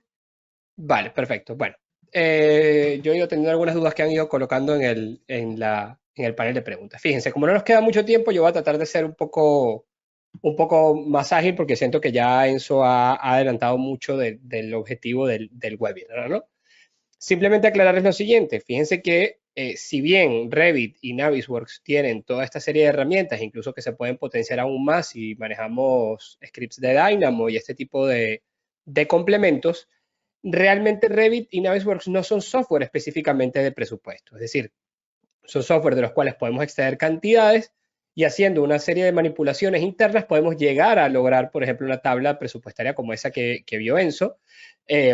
Vale, perfecto. Bueno, yo he ido teniendo algunas dudas que han ido colocando en el panel de preguntas. Fíjense, como no nos queda mucho tiempo, yo voy a tratar de ser un poco más ágil porque siento que ya Enzo ha adelantado mucho del objetivo del webinar, ¿no? Simplemente aclararles lo siguiente. Fíjense que si bien Revit y Navisworks tienen toda esta serie de herramientas, incluso que se pueden potenciar aún más si manejamos scripts de Dynamo y este tipo de complementos, realmente Revit y Navisworks no son software específicamente de presupuesto. Es decir, son software de los cuales podemos extraer cantidades y haciendo una serie de manipulaciones internas podemos llegar a lograr, por ejemplo, una tabla presupuestaria como esa que vio Enzo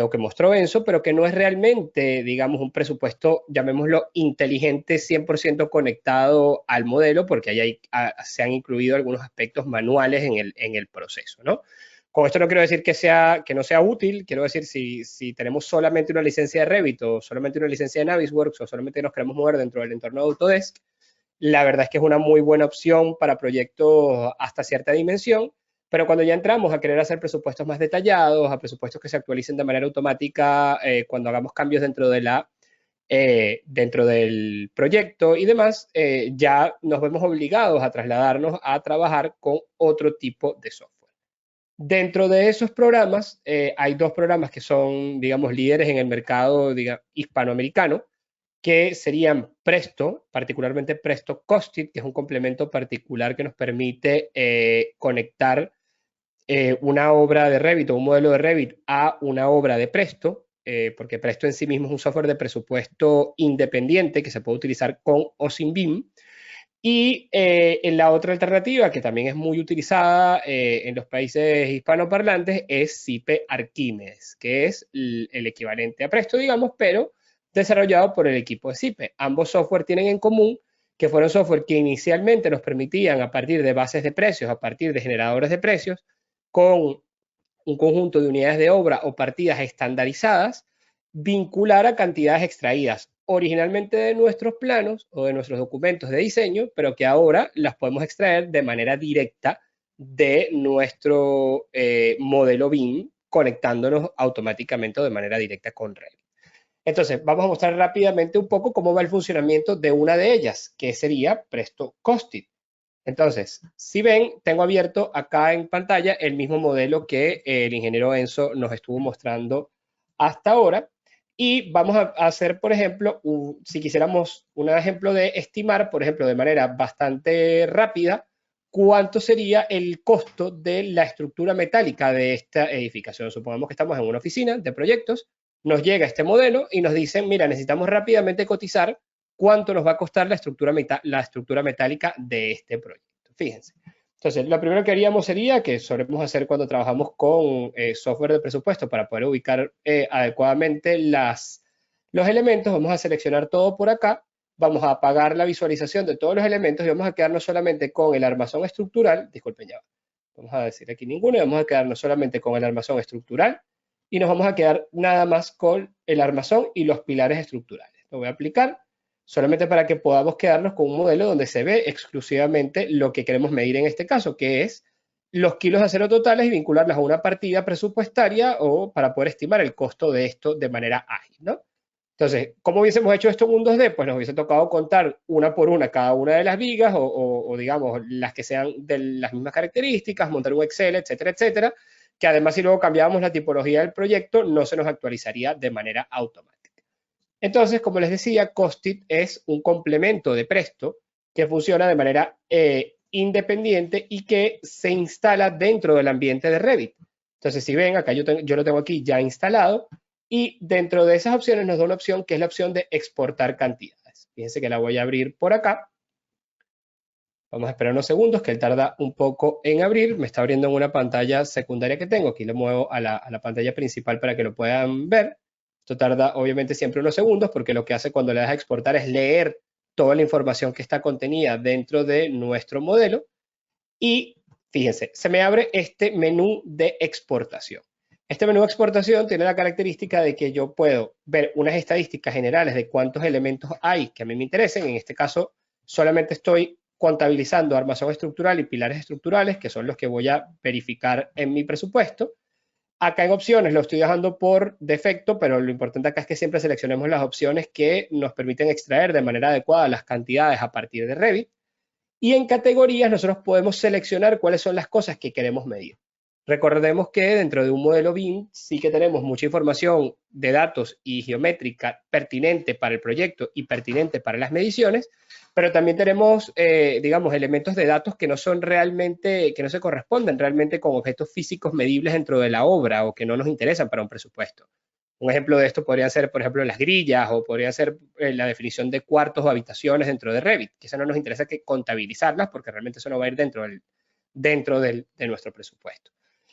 o que mostró Enzo, pero que no es realmente, digamos, un presupuesto, llamémoslo, inteligente, 100% conectado al modelo, porque ahí se han incluido algunos aspectos manuales en el proceso, ¿no? Con esto no quiero decir que no sea útil, quiero decir si tenemos solamente una licencia de Revit o solamente una licencia de Navisworks o solamente nos queremos mover dentro del entorno de Autodesk, la verdad es que es una muy buena opción para proyectos hasta cierta dimensión, pero cuando ya entramos a querer hacer presupuestos más detallados, a presupuestos que se actualicen de manera automática cuando hagamos cambios dentro del proyecto y demás, ya nos vemos obligados a trasladarnos a trabajar con otro tipo de software. Dentro de esos programas, hay dos programas que son, digamos, líderes en el mercado hispanoamericano, que serían Presto, particularmente Presto Costit, que es un complemento particular que nos permite conectar una obra de Revit o un modelo de Revit a una obra de Presto, porque Presto en sí mismo es un software de presupuesto independiente que se puede utilizar con o sin BIM. Y en la otra alternativa, que también es muy utilizada en los países hispanoparlantes, es SIPE Arquímedes, que es el equivalente a Presto, digamos, pero desarrollado por el equipo de SIPE. Ambos software tienen en común que fueron software que inicialmente nos permitían, a partir de bases de precios, a partir de generadores de precios, con un conjunto de unidades de obra o partidas estandarizadas, vincular a cantidades extraídas originalmente de nuestros planos o de nuestros documentos de diseño, pero que ahora las podemos extraer de manera directa de nuestro modelo BIM, conectándonos automáticamente o de manera directa con Revit. Entonces, vamos a mostrar rápidamente un poco cómo va el funcionamiento de una de ellas, que sería Presto Costit. Entonces, si ven, tengo abierto acá en pantalla el mismo modelo que el ingeniero Enzo nos estuvo mostrando hasta ahora. Y vamos a hacer, por ejemplo, si quisiéramos un ejemplo de estimar, por ejemplo, de manera bastante rápida, cuánto sería el costo de la estructura metálica de esta edificación. Supongamos que estamos en una oficina de proyectos, nos llega este modelo y nos dicen, mira, necesitamos rápidamente cotizar cuánto nos va a costar la estructura metálica de este proyecto. Fíjense. Entonces, lo primero que haríamos sería, que solemos hacer cuando trabajamos con software de presupuesto para poder ubicar adecuadamente los elementos, vamos a seleccionar todo por acá, vamos a apagar la visualización de todos los elementos y vamos a quedarnos solamente con el armazón estructural, disculpen ya, vamos a decir aquí ninguno, y vamos a quedarnos solamente con el armazón estructural y nos vamos a quedar nada más con el armazón y los pilares estructurales. Lo voy a aplicar solamente para que podamos quedarnos con un modelo donde se ve exclusivamente lo que queremos medir en este caso, que es los kilos de acero totales y vincularlas a una partida presupuestaria o para poder estimar el costo de esto de manera ágil, ¿no? Entonces, ¿cómo hubiésemos hecho esto en un 2D? Pues nos hubiese tocado contar una por una cada una de las vigas o digamos, las que sean de las mismas características, montar un Excel, etcétera, etcétera, que además si luego cambiábamos la tipología del proyecto, no se nos actualizaría de manera automática. Entonces, como les decía, Costit es un complemento de Presto que funciona de manera independiente y que se instala dentro del ambiente de Revit. Entonces, si ven, acá yo lo tengo aquí ya instalado y dentro de esas opciones nos da una opción que es la opción de exportar cantidades. Fíjense que la voy a abrir por acá. Vamos a esperar unos segundos que él tarda un poco en abrir. Me está abriendo en una pantalla secundaria que tengo. Aquí lo muevo a la pantalla principal para que lo puedan ver. Esto tarda obviamente siempre unos segundos porque lo que hace cuando le das a exportar es leer toda la información que está contenida dentro de nuestro modelo. Y fíjense, se me abre este menú de exportación. Este menú de exportación tiene la característica de que yo puedo ver unas estadísticas generales de cuántos elementos hay que a mí me interesen. En este caso, solamente estoy contabilizando armazón estructural y pilares estructurales, que son los que voy a verificar en mi presupuesto. Acá en opciones lo estoy dejando por defecto, pero lo importante acá es que siempre seleccionemos las opciones que nos permiten extraer de manera adecuada las cantidades a partir de Revit. Y en categorías nosotros podemos seleccionar cuáles son las cosas que queremos medir. Recordemos que dentro de un modelo BIM sí que tenemos mucha información de datos y geométrica pertinente para el proyecto y pertinente para las mediciones, pero también tenemos, digamos, elementos de datos que no son realmente, que no se corresponden realmente con objetos físicos medibles dentro de la obra o que no nos interesan para un presupuesto. Un ejemplo de esto podría ser, por ejemplo, las grillas o podría ser la definición de cuartos o habitaciones dentro de Revit, que eso no nos interesa que contabilizarlas porque realmente eso no va a ir dentro de nuestro presupuesto.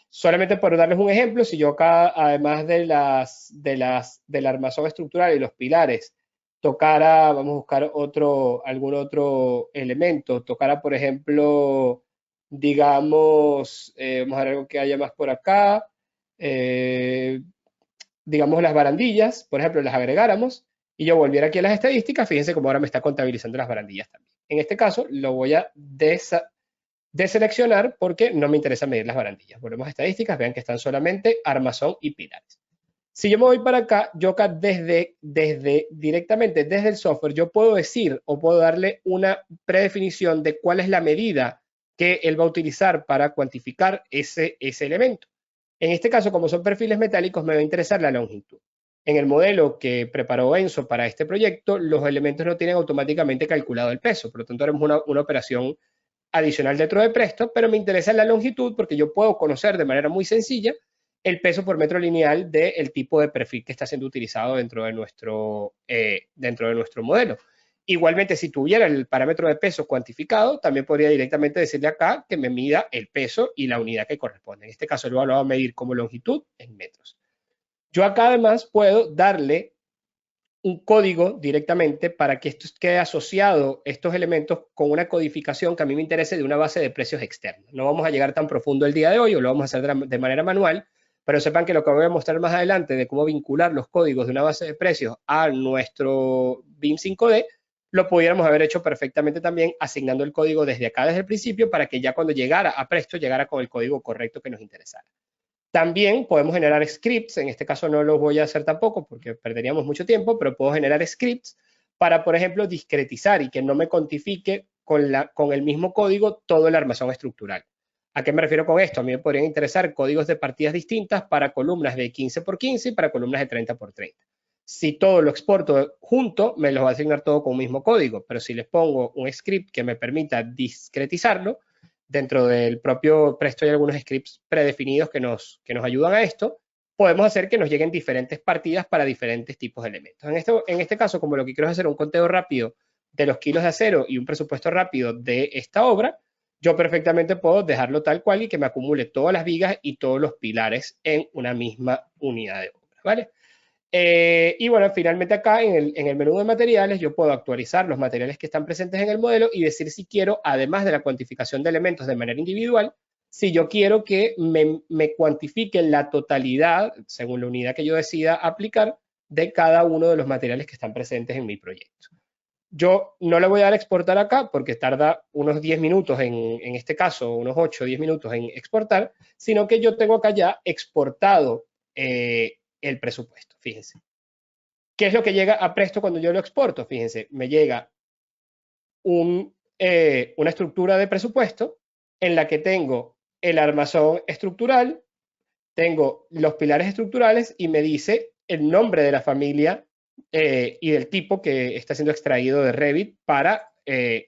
Solamente por darles un ejemplo, si yo acá, además del armazón estructural y los pilares, tocara, vamos a buscar algún otro elemento, tocara, por ejemplo, digamos, vamos a ver algo que haya más por acá, digamos las barandillas, por ejemplo, las agregáramos y yo volviera aquí a las estadísticas, fíjense cómo ahora me está contabilizando las barandillas también. En este caso, lo voy a deseleccionar porque no me interesa medir las barandillas. Volvemos a estadísticas, vean que están solamente armazón y pilares. Si yo me voy para acá, yo acá directamente desde el software, yo puedo decir o puedo darle una predefinición de cuál es la medida que él va a utilizar para cuantificar ese elemento. En este caso, como son perfiles metálicos, me va a interesar la longitud. En el modelo que preparó Enzo para este proyecto, los elementos no tienen automáticamente calculado el peso, por lo tanto haremos una operación adicional dentro de Presto, pero me interesa la longitud porque yo puedo conocer de manera muy sencilla el peso por metro lineal del tipo de perfil que está siendo utilizado dentro de nuestro modelo. Igualmente, si tuviera el parámetro de peso cuantificado, también podría directamente decirle acá que me mida el peso y la unidad que corresponde. En este caso lo voy a medir como longitud en metros. Yo acá además puedo darle un código directamente para que esto quede asociado, estos elementos, con una codificación que a mí me interese de una base de precios externa. No vamos a llegar tan profundo el día de hoy o lo vamos a hacer de manera manual, pero sepan que lo que voy a mostrar más adelante de cómo vincular los códigos de una base de precios a nuestro BIM 5D, lo pudiéramos haber hecho perfectamente también asignando el código desde acá, desde el principio, para que ya cuando llegara a Presto, llegara con el código correcto que nos interesara. También podemos generar scripts, en este caso no los voy a hacer tampoco porque perderíamos mucho tiempo, pero puedo generar scripts para, por ejemplo, discretizar y que no me cuantifique con el mismo código todo el armazón estructural. ¿A qué me refiero con esto? A mí me podrían interesar códigos de partidas distintas para columnas de 15 por 15 y para columnas de 30 por 30. Si todo lo exporto junto, me los va a asignar todo con un mismo código, pero si les pongo un script que me permita discretizarlo, dentro del propio Presto hay algunos scripts predefinidos que nos ayudan a esto, podemos hacer que nos lleguen diferentes partidas para diferentes tipos de elementos. En este caso, como lo que quiero es hacer un conteo rápido de los kilos de acero y un presupuesto rápido de esta obra, yo perfectamente puedo dejarlo tal cual y que me acumule todas las vigas y todos los pilares en una misma unidad de obra, ¿vale? Y bueno, finalmente acá en el menú de materiales yo puedo actualizar los materiales que están presentes en el modelo y decir si quiero, además de la cuantificación de elementos de manera individual, si yo quiero que me cuantifique la totalidad, según la unidad que yo decida aplicar, de cada uno de los materiales que están presentes en mi proyecto. Yo no le voy a dar a exportar acá porque tarda unos 10 minutos en este caso, unos 8 o 10 minutos en exportar, sino que yo tengo acá ya exportado el presupuesto, fíjense. ¿Qué es lo que llega a Presto cuando yo lo exporto? Fíjense, me llega una estructura de presupuesto en la que tengo el armazón estructural, tengo los pilares estructurales y me dice el nombre de la familia y del tipo que está siendo extraído de Revit para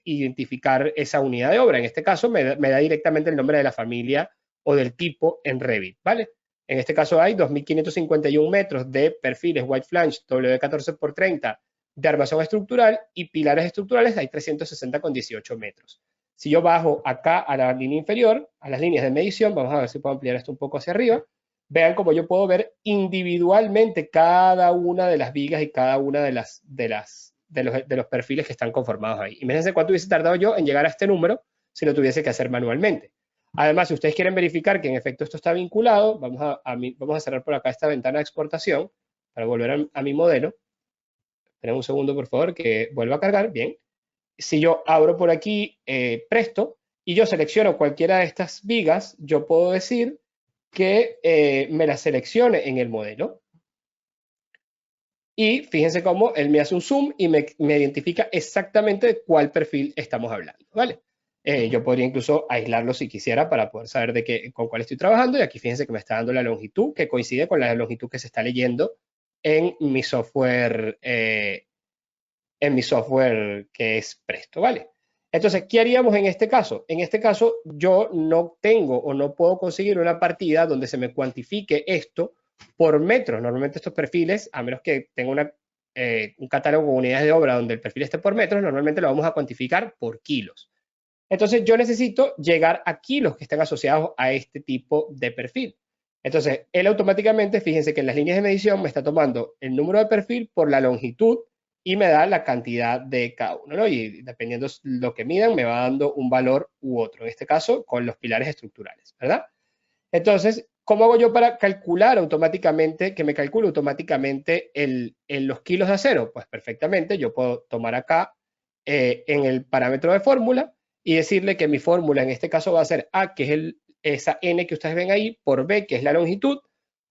identificar esa unidad de obra. En este caso me da directamente el nombre de la familia o del tipo en Revit, ¿vale? En este caso hay 2.551 metros de perfiles white flange W14 por 30 de armazón estructural y pilares estructurales hay 360,18 metros. Si yo bajo acá a la línea inferior, a las líneas de medición, vamos a ver si puedo ampliar esto un poco hacia arriba, vean cómo yo puedo ver individualmente cada una de las vigas y cada una de los perfiles que están conformados ahí. Imagínense cuánto hubiese tardado yo en llegar a este número si lo tuviese que hacer manualmente. Además, si ustedes quieren verificar que en efecto esto está vinculado, vamos a cerrar por acá esta ventana de exportación para volver a mi modelo. Esperen un segundo, por favor, que vuelva a cargar. Bien. Si yo abro por aquí Presto y yo selecciono cualquiera de estas vigas, yo puedo decir que me la seleccione en el modelo. Y fíjense cómo él me hace un zoom y me identifica exactamente de cuál perfil estamos hablando, ¿vale? Yo podría incluso aislarlo si quisiera para poder saber con cuál estoy trabajando. Y aquí fíjense que me está dando la longitud, que coincide con la longitud que se está leyendo en mi software que es Presto, ¿vale? Entonces, ¿qué haríamos en este caso? En este caso, yo no tengo o no puedo conseguir una partida donde se me cuantifique esto por metros. Normalmente estos perfiles, a menos que tenga un catálogo con unidades de obra donde el perfil esté por metros, normalmente lo vamos a cuantificar por kilos. Entonces, yo necesito llegar a kilos que estén asociados a este tipo de perfil. Entonces, él automáticamente, fíjense que en las líneas de medición me está tomando el número de perfil por la longitud y me da la cantidad de cada uno, ¿no? Y dependiendo lo que midan, me va dando un valor u otro, en este caso con los pilares estructurales, ¿verdad? Entonces, ¿cómo hago yo para calcular automáticamente, que me calcule automáticamente los kilos de acero? Pues perfectamente, yo puedo tomar acá en el parámetro de fórmula y decirle que mi fórmula en este caso va a ser A, que es esa N que ustedes ven ahí, por B, que es la longitud,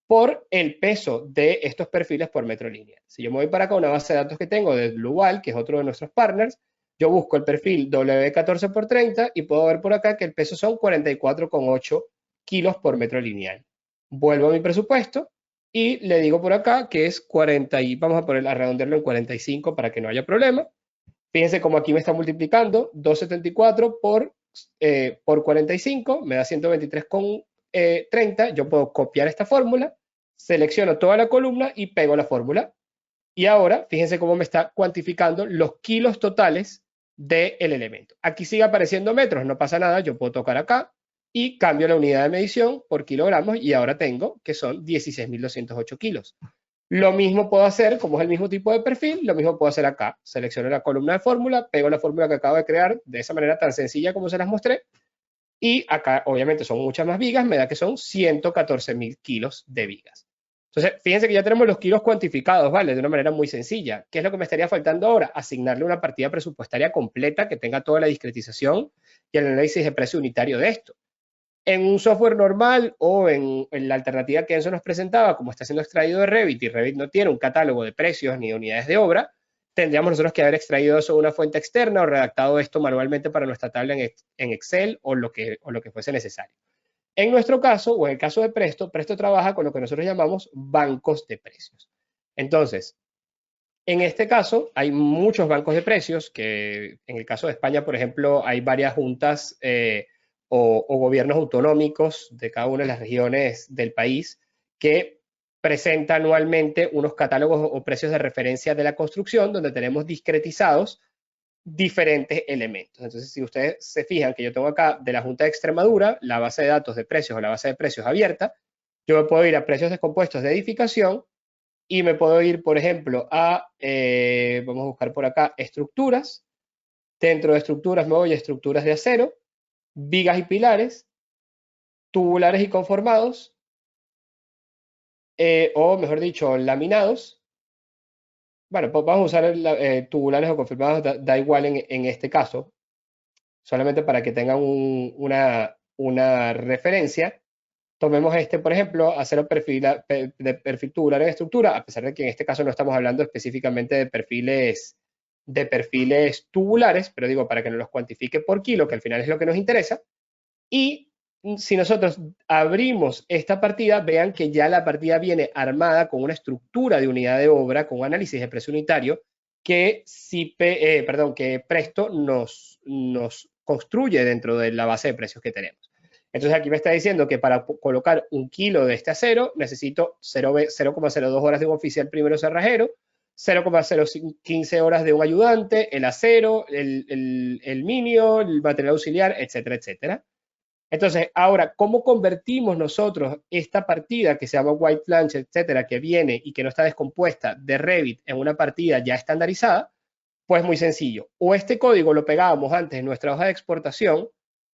por el peso de estos perfiles por metro lineal. Si yo me voy para acá, una base de datos que tengo de Bluewall, que es otro de nuestros partners, yo busco el perfil W14 por 30 y puedo ver por acá que el peso son 44,8 kilos por metro lineal. Vuelvo a mi presupuesto y le digo por acá que es 40 y vamos a redondearlo en 45 para que no haya problema. Fíjense cómo aquí me está multiplicando 274 por 45, me da 123,30. Yo puedo copiar esta fórmula, selecciono toda la columna y pego la fórmula. Y ahora, fíjense cómo me está cuantificando los kilos totales del elemento. Aquí sigue apareciendo metros, no pasa nada, yo puedo tocar acá y cambio la unidad de medición por kilogramos y ahora tengo que son 16.208 kilos. Lo mismo puedo hacer, como es el mismo tipo de perfil, lo mismo puedo hacer acá. Selecciono la columna de fórmula, pego la fórmula que acabo de crear de esa manera tan sencilla como se las mostré. Y acá, obviamente, son muchas más vigas, me da que son 114.000 kilos de vigas. Entonces, fíjense que ya tenemos los kilos cuantificados, ¿vale? De una manera muy sencilla. ¿Qué es lo que me estaría faltando ahora? Asignarle una partida presupuestaria completa que tenga toda la discretización y el análisis de precio unitario de esto. En un software normal o en la alternativa que Enzo nos presentaba, como está siendo extraído de Revit y Revit no tiene un catálogo de precios ni de unidades de obra, tendríamos nosotros que haber extraído eso de una fuente externa o redactado esto manualmente para nuestra tabla en Excel o lo que fuese necesario. En nuestro caso, o en el caso de Presto, Presto trabaja con lo que nosotros llamamos bancos de precios. Entonces, en este caso, hay muchos bancos de precios, que en el caso de España, por ejemplo, hay varias juntas o gobiernos autonómicos de cada una de las regiones del país que presenta anualmente unos catálogos o precios de referencia de la construcción donde tenemos discretizados diferentes elementos. Entonces, si ustedes se fijan que yo tengo acá de la Junta de Extremadura la base de datos de precios o la base de precios abierta, yo me puedo ir a precios descompuestos de edificación y me puedo ir, por ejemplo, vamos a buscar por acá, estructuras. Dentro de estructuras me voy a estructuras de acero, vigas y pilares, tubulares y conformados, o mejor dicho, laminados. Bueno, pues vamos a usar tubulares o conformados, da igual en este caso, solamente para que tengan una referencia. Tomemos este, por ejemplo, acero de perfil tubular en estructura, a pesar de que en este caso no estamos hablando específicamente de perfiles tubulares, pero digo, para que nos los cuantifique por kilo, que al final es lo que nos interesa. Y si nosotros abrimos esta partida, vean que ya la partida viene armada con una estructura de unidad de obra, con análisis de precio unitario, que Presto nos construye dentro de la base de precios que tenemos. Entonces aquí me está diciendo que para colocar 1 kilo de este acero necesito 0,02 horas de un oficial primero cerrajero, 0,015 horas de un ayudante, el acero, el minio, el material auxiliar, etcétera, etcétera. Entonces, ahora, ¿cómo convertimos nosotros esta partida que se llama White Planche, etcétera, que viene y que no está descompuesta de Revit en una partida ya estandarizada? Pues muy sencillo. O este código lo pegábamos antes en nuestra hoja de exportación,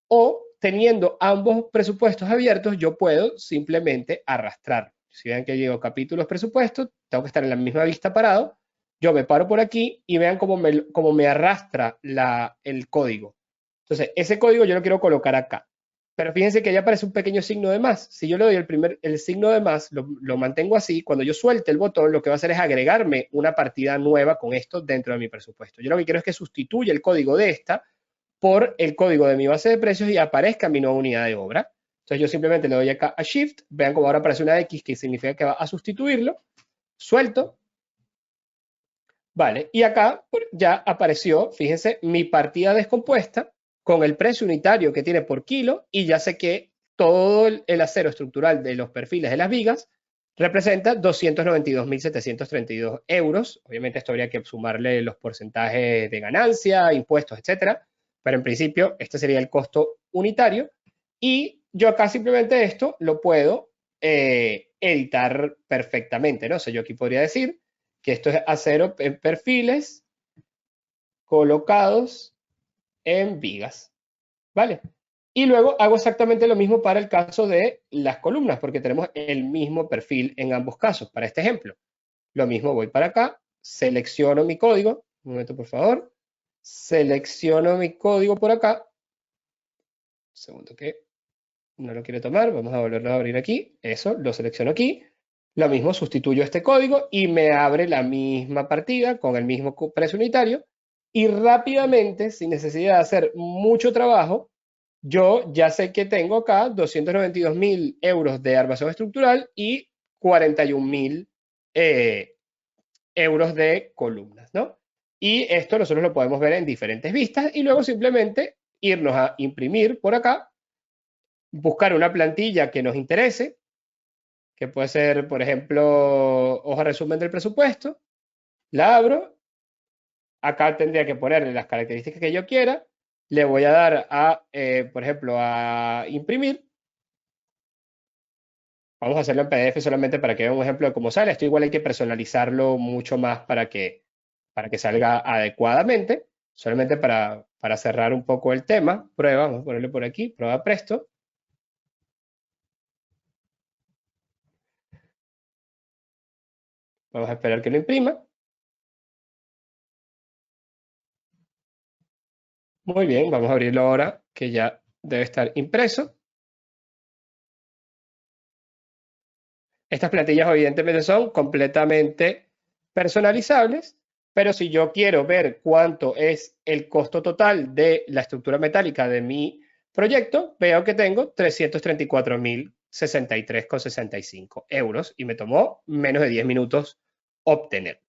o teniendo ambos presupuestos abiertos, yo puedo simplemente arrastrar. Si ven que llego capítulos presupuestos, tengo que estar en la misma vista parado, yo me paro por aquí y vean cómo me arrastra el código. Entonces, ese código yo lo quiero colocar acá. Pero fíjense que ya aparece un pequeño signo de más. Si yo le doy el signo de más, lo mantengo así, cuando yo suelte el botón, lo que va a hacer es agregarme una partida nueva con esto dentro de mi presupuesto. Yo lo que quiero es que sustituya el código de esta por el código de mi base de precios y aparezca mi nueva unidad de obra. Entonces yo simplemente le doy acá a Shift, vean cómo ahora aparece una X que significa que va a sustituirlo, suelto, vale, y acá ya apareció, fíjense, mi partida descompuesta con el precio unitario que tiene por kilo y ya sé que todo el acero estructural de los perfiles de las vigas representa 292.732 euros. Obviamente esto habría que sumarle los porcentajes de ganancia, impuestos, etcétera, pero en principio este sería el costo unitario y yo acá simplemente esto lo puedo editar perfectamente, ¿no? O sea, yo aquí podría decir que esto es acero en perfiles colocados en vigas, ¿vale? Y luego hago exactamente lo mismo para el caso de las columnas, porque tenemos el mismo perfil en ambos casos. Para este ejemplo, lo mismo, voy para acá, selecciono mi código, un momento por favor, selecciono mi código por acá, un segundo que no lo quiere tomar, vamos a volverlo a abrir aquí, eso, lo selecciono aquí, lo mismo, sustituyo este código y me abre la misma partida con el mismo precio unitario y rápidamente, sin necesidad de hacer mucho trabajo, yo ya sé que tengo acá 292.000 euros de armazón estructural y 41.000 euros de columnas, ¿no? Y esto nosotros lo podemos ver en diferentes vistas y luego simplemente irnos a imprimir por acá, buscar una plantilla que nos interese, que puede ser, por ejemplo, hoja resumen del presupuesto, la abro, acá tendría que ponerle las características que yo quiera, le voy a dar por ejemplo, a imprimir, vamos a hacerlo en PDF solamente para que vean un ejemplo de cómo sale, esto igual hay que personalizarlo mucho más para que salga adecuadamente, solamente para cerrar un poco el tema, prueba, vamos a ponerle por aquí, prueba Presto. Vamos a esperar que lo imprima. Muy bien, vamos a abrirlo ahora que ya debe estar impreso. Estas plantillas evidentemente son completamente personalizables Pero si yo quiero ver cuánto es el costo total de la estructura metálica de mi proyecto, veo que tengo 334.063,65 euros y me tomó menos de 10 minutos obtener.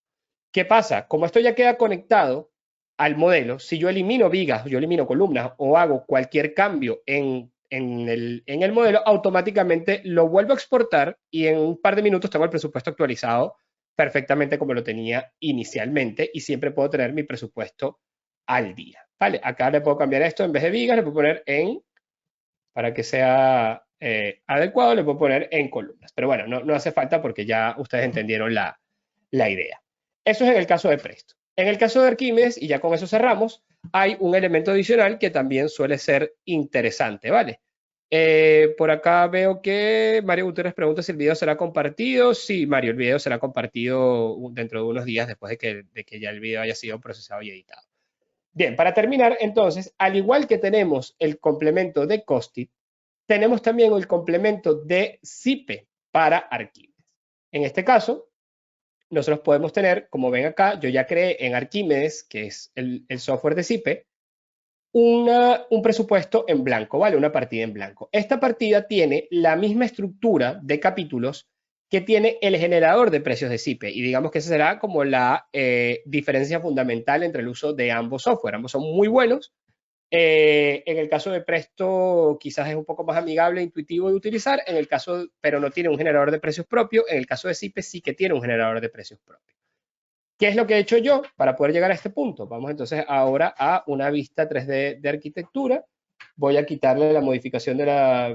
¿Qué pasa? Como esto ya queda conectado al modelo, si yo elimino vigas, yo elimino columnas o hago cualquier cambio en el modelo, automáticamente lo vuelvo a exportar y en un par de minutos tengo el presupuesto actualizado perfectamente como lo tenía inicialmente y siempre puedo tener mi presupuesto al día. ¿Vale? Acá le puedo cambiar esto, en vez de vigas, le puedo poner para que sea adecuado, le puedo poner en columnas. Pero bueno, no hace falta porque ya ustedes entendieron la idea. Eso es en el caso de Presto. En el caso de Arquímedes, y ya con eso cerramos, hay un elemento adicional que también suele ser interesante, ¿vale? Por acá veo que Mario Gutiérrez pregunta si el video será compartido. Sí, Mario, el video será compartido dentro de unos días después de que ya el video haya sido procesado y editado. Bien, para terminar, entonces, al igual que tenemos el complemento de Costit, tenemos también el complemento de Zipe para Arquímedes. En este caso, nosotros podemos tener, como ven acá, yo ya creé en Arquímedes, que es el software de Zipe, un presupuesto en blanco, ¿vale? Una partida en blanco. Esta partida tiene la misma estructura de capítulos que tiene el generador de precios de Zipe. Y digamos que esa será como la diferencia fundamental entre el uso de ambos software. Ambos son muy buenos. En el caso de Presto quizás es un poco más amigable e intuitivo de utilizar, en el caso, pero no tiene un generador de precios propio. En el caso de Zipe sí que tiene un generador de precios propio. ¿Qué es lo que he hecho yo para poder llegar a este punto? Vamos entonces ahora a una vista 3D de arquitectura. Voy a quitarle la modificación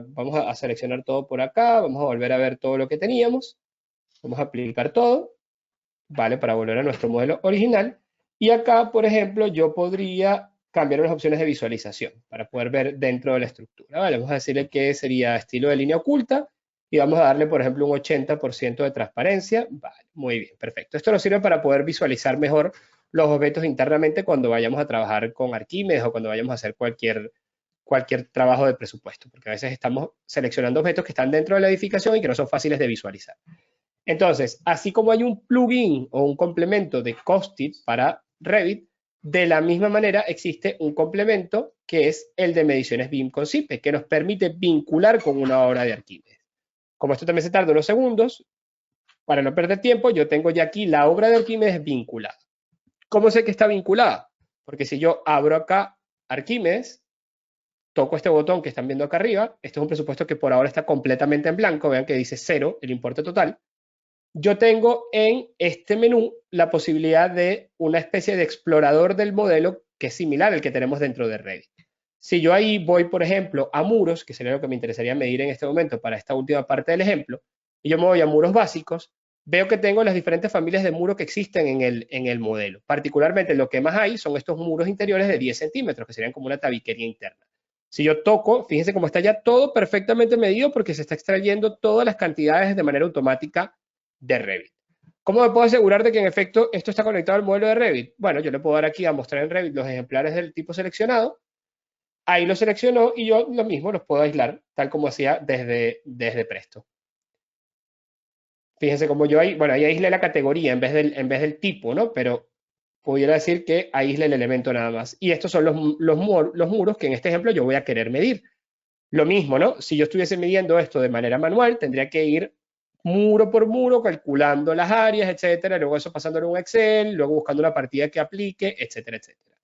vamos a seleccionar todo por acá, vamos a volver a ver todo lo que teníamos. Vamos a aplicar todo, ¿vale? Para volver a nuestro modelo original. Y acá, por ejemplo, yo podría cambiar las opciones de visualización para poder ver dentro de la estructura, ¿vale? Vamos a decirle que sería estilo de línea oculta y vamos a darle, por ejemplo, un 80% de transparencia. Vale, muy bien, perfecto. Esto nos sirve para poder visualizar mejor los objetos internamente cuando vayamos a trabajar con Arquímedes o cuando vayamos a hacer cualquier trabajo de presupuesto, porque a veces estamos seleccionando objetos que están dentro de la edificación y que no son fáciles de visualizar. Entonces, así como hay un plugin o un complemento de Costit para Revit, de la misma manera existe un complemento que es el de mediciones BIM con Zipe, que nos permite vincular con una obra de Arquímedes. Como esto también se tarda unos segundos, para no perder tiempo, yo tengo ya aquí la obra de Arquímedes vinculada. ¿Cómo sé que está vinculada? Porque si yo abro acá Arquímedes, toco este botón que están viendo acá arriba, este es un presupuesto que por ahora está completamente en blanco, vean que dice 0 el importe total. Yo tengo en este menú la posibilidad de una especie de explorador del modelo que es similar al que tenemos dentro de Revit. Si yo ahí voy, por ejemplo, a muros, que sería lo que me interesaría medir en este momento para esta última parte del ejemplo, y yo me voy a muros básicos, veo que tengo las diferentes familias de muros que existen en el modelo. Particularmente lo que más hay son estos muros interiores de 10 centímetros, que serían como una tabiquería interna. Si yo toco, fíjense cómo está ya todo perfectamente medido porque se está extrayendo todas las cantidades de manera automática de Revit. ¿Cómo me puedo asegurar de que en efecto esto está conectado al modelo de Revit? Bueno, yo le puedo dar aquí a mostrar en Revit los ejemplares del tipo seleccionado. Ahí lo seleccionó y yo lo mismo los puedo aislar, tal como hacía desde Presto. Fíjense cómo yo ahí, bueno, ahí aislé la categoría en vez del tipo, ¿no? Pero pudiera decir que aísle el elemento nada más. Y estos son los muros que en este ejemplo yo voy a querer medir. Lo mismo, ¿no? Si yo estuviese midiendo esto de manera manual, tendría que ir muro por muro, calculando las áreas, etcétera, luego eso pasándolo en un Excel, luego buscando una partida que aplique, etcétera, etcétera.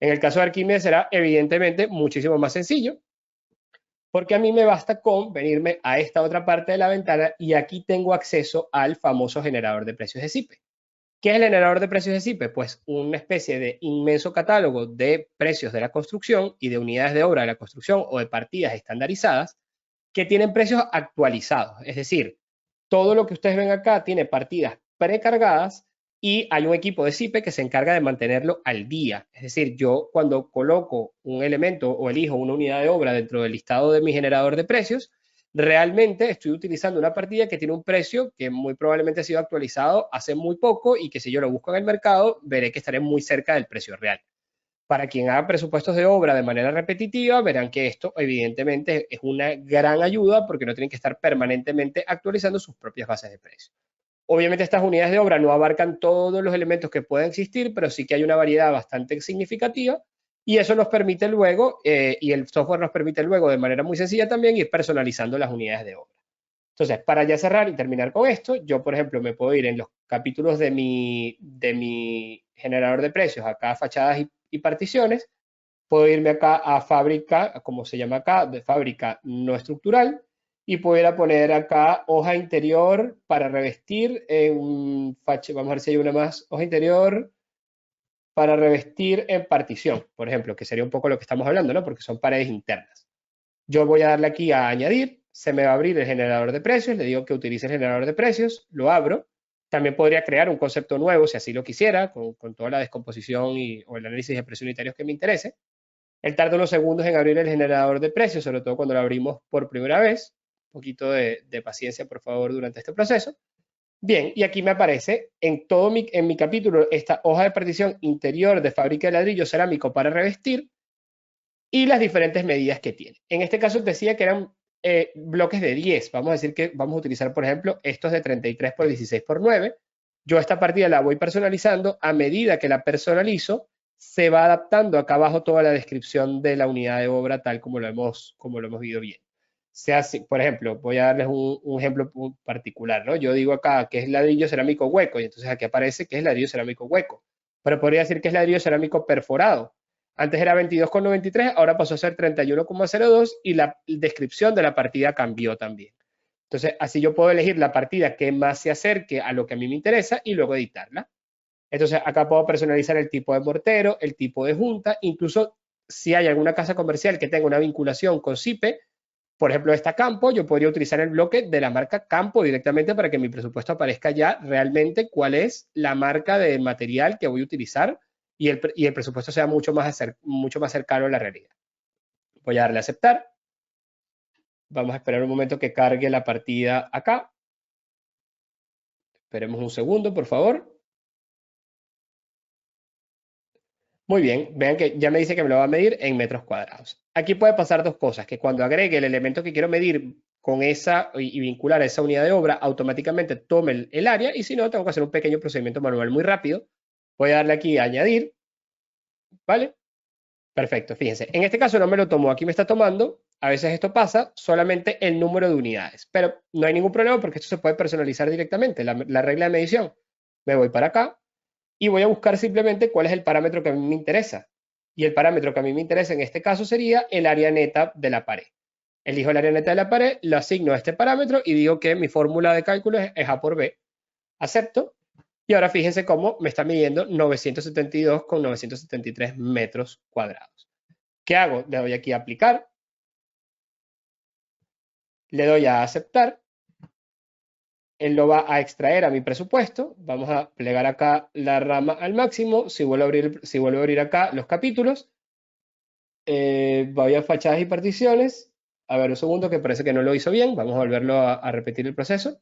En el caso de Arquímedes será evidentemente muchísimo más sencillo, porque a mí me basta con venirme a esta otra parte de la ventana y aquí tengo acceso al famoso generador de precios de Zipe. ¿Qué es el generador de precios de Zipe? Pues una especie de inmenso catálogo de precios de la construcción y de unidades de obra de la construcción o de partidas estandarizadas que tienen precios actualizados. Es decir, todo lo que ustedes ven acá tiene partidas precargadas y hay un equipo de Zipe que se encarga de mantenerlo al día. Es decir, yo cuando coloco un elemento o elijo una unidad de obra dentro del listado de mi generador de precios, realmente estoy utilizando una partida que tiene un precio que muy probablemente ha sido actualizado hace muy poco y que si yo lo busco en el mercado, veré que estaré muy cerca del precio real. Para quien haga presupuestos de obra de manera repetitiva, verán que esto evidentemente es una gran ayuda porque no tienen que estar permanentemente actualizando sus propias bases de precios. Obviamente estas unidades de obra no abarcan todos los elementos que pueden existir, pero sí que hay una variedad bastante significativa y eso nos permite luego, y el software nos permite luego de manera muy sencilla también ir personalizando las unidades de obra. Entonces, para ya cerrar y terminar con esto, yo, por ejemplo, me puedo ir en los capítulos de mi generador de precios, acá a fachadas y particiones, puedo irme acá a fábrica, como se llama acá, de fábrica no estructural, y puedo ir a poner acá hoja interior para revestir vamos a ver si hay una más, hoja interior para revestir en partición, por ejemplo, que sería un poco lo que estamos hablando, ¿no? Porque son paredes internas. Yo voy a darle aquí a añadir, se me va a abrir el generador de precios, le digo que utilice el generador de precios, lo abro. También podría crear un concepto nuevo si así lo quisiera, con toda la descomposición o el análisis de precios unitarios que me interese. Él tarda unos segundos en abrir el generador de precios, sobre todo cuando lo abrimos por primera vez. Un poquito de paciencia, por favor, durante este proceso. Bien, y aquí me aparece en mi capítulo esta hoja de partición interior de fábrica de ladrillo cerámico para revestir y las diferentes medidas que tiene. En este caso decía que eran bloques de 10. Vamos a decir que vamos a utilizar, por ejemplo, estos de 33 por 16 por 9. Yo esta partida la voy personalizando. A medida que la personalizo, se va adaptando acá abajo toda la descripción de la unidad de obra tal como lo hemos visto bien. Sea, por ejemplo, voy a darles un ejemplo particular, ¿no? Yo digo acá que es ladrillo cerámico hueco y entonces aquí aparece que es ladrillo cerámico hueco. Pero podría decir que es ladrillo cerámico perforado. Antes era 22,93, ahora pasó a ser 31,02 y la descripción de la partida cambió también. Entonces, así yo puedo elegir la partida que más se acerque a lo que a mí me interesa y luego editarla. Entonces, acá puedo personalizar el tipo de mortero, el tipo de junta, incluso si hay alguna casa comercial que tenga una vinculación con CIPE, por ejemplo, esta Campo, yo podría utilizar el bloque de la marca Campo directamente para que en mi presupuesto aparezca ya realmente cuál es la marca de material que voy a utilizar y el presupuesto sea mucho más cercano a la realidad. Voy a darle a aceptar. Vamos a esperar un momento que cargue la partida acá. Esperemos un segundo, por favor. Muy bien, vean que ya me dice que me lo va a medir en metros cuadrados. Aquí puede pasar dos cosas, que cuando agregue el elemento que quiero medir con esa y vincular a esa unidad de obra, automáticamente tome el área y si no, tengo que hacer un pequeño procedimiento manual muy rápido. Voy a darle aquí a añadir, ¿vale? Perfecto, fíjense. En este caso no me lo tomó, aquí me está tomando. A veces esto pasa, solamente el número de unidades, pero no hay ningún problema porque esto se puede personalizar directamente, la regla de medición. Me voy para acá y voy a buscar simplemente cuál es el parámetro que a mí me interesa. Y el parámetro que a mí me interesa en este caso sería el área neta de la pared. Elijo el área neta de la pared, lo asigno a este parámetro y digo que mi fórmula de cálculo es A por B. Acepto. Y ahora fíjense cómo me está midiendo 972,973 metros cuadrados. ¿Qué hago? Le doy aquí a aplicar. Le doy a aceptar. Él lo va a extraer a mi presupuesto. Vamos a plegar acá la rama al máximo. Si vuelvo a abrir acá los capítulos, voy a fachadas y particiones. A ver, un segundo que parece que no lo hizo bien. Vamos a volverlo a repetir el proceso.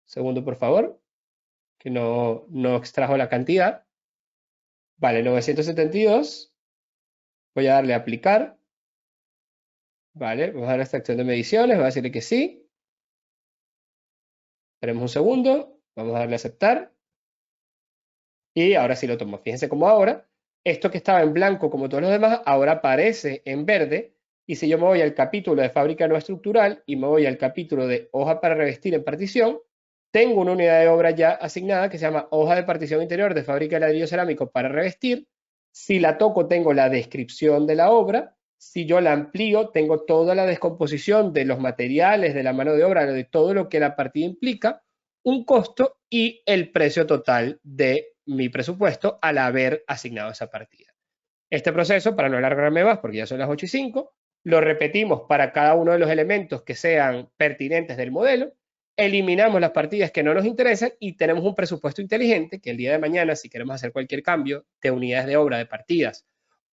Segundo, por favor, que no extrajo la cantidad. Vale, 972. Voy a darle a aplicar. Vale, vamos a dar la extracción de mediciones. Voy a decirle que sí. Esperemos un segundo. Vamos a darle a aceptar. Y ahora sí lo tomo. Fíjense cómo ahora, esto que estaba en blanco como todos los demás, ahora aparece en verde. Y si yo me voy al capítulo de fábrica no estructural y me voy al capítulo de hoja para revestir en partición, tengo una unidad de obra ya asignada que se llama hoja de partición interior de fábrica de ladrillo cerámico para revestir. Si la toco, tengo la descripción de la obra. Si yo la amplío, tengo toda la descomposición de los materiales, de la mano de obra, de todo lo que la partida implica, un costo y el precio total de mi presupuesto al haber asignado esa partida. Este proceso, para no alargarme más, porque ya son las 8:05, lo repetimos para cada uno de los elementos que sean pertinentes del modelo, eliminamos las partidas que no nos interesan y tenemos un presupuesto inteligente que el día de mañana, si queremos hacer cualquier cambio de unidades de obra, de partidas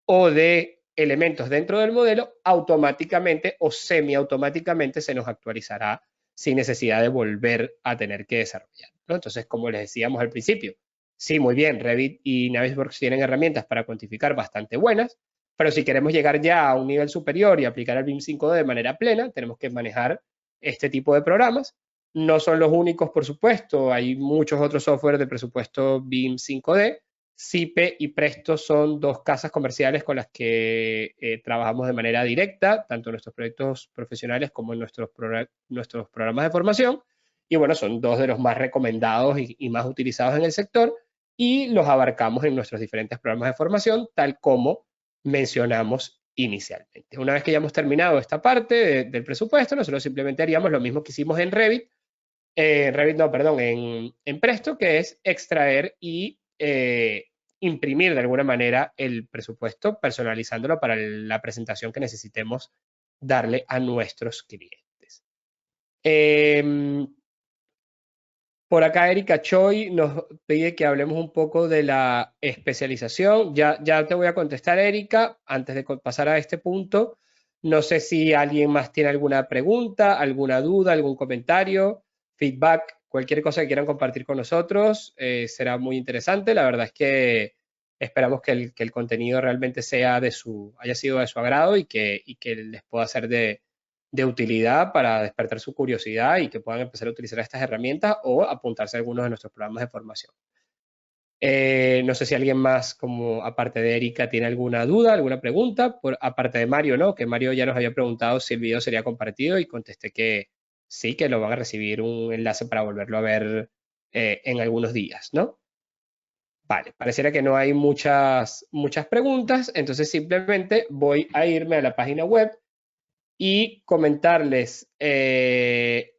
o de elementos dentro del modelo, automáticamente o semiautomáticamente se nos actualizará sin necesidad de volver a tener que desarrollar, ¿no? Entonces, como les decíamos al principio, sí, muy bien, Revit y Navisworks tienen herramientas para cuantificar bastante buenas, pero si queremos llegar ya a un nivel superior y aplicar el BIM 5D de manera plena, tenemos que manejar este tipo de programas. No son los únicos, por supuesto, hay muchos otros software de presupuesto BIM 5D. Sipe y Presto son dos casas comerciales con las que trabajamos de manera directa, tanto en nuestros proyectos profesionales como en nuestros programas de formación. Y bueno, son dos de los más recomendados y más utilizados en el sector y los abarcamos en nuestros diferentes programas de formación, tal como mencionamos inicialmente. Una vez que ya hemos terminado esta parte del presupuesto, nosotros simplemente haríamos lo mismo que hicimos en Revit, en Presto, que es extraer y imprimir de alguna manera el presupuesto, personalizándolo para la presentación que necesitemos darle a nuestros clientes. Por acá Erika Choi nos pide que hablemos un poco de la especialización. Ya te voy a contestar, Erika, antes de pasar a este punto. No sé si alguien más tiene alguna pregunta, alguna duda, algún comentario, feedback, cualquier cosa que quieran compartir con nosotros. Será muy interesante. La verdad es que esperamos que el contenido realmente haya sido de su agrado y que les pueda ser de utilidad para despertar su curiosidad y que puedan empezar a utilizar estas herramientas o apuntarse a algunos de nuestros programas de formación. No sé si alguien más, como aparte de Erika, tiene alguna duda, alguna pregunta, aparte de Mario, ¿no? Que Mario ya nos había preguntado si el video sería compartido y contesté que sí, que lo van a recibir un enlace para volverlo a ver en algunos días, ¿no? Vale, pareciera que no hay muchas preguntas, entonces simplemente voy a irme a la página web y comentarles, Erika,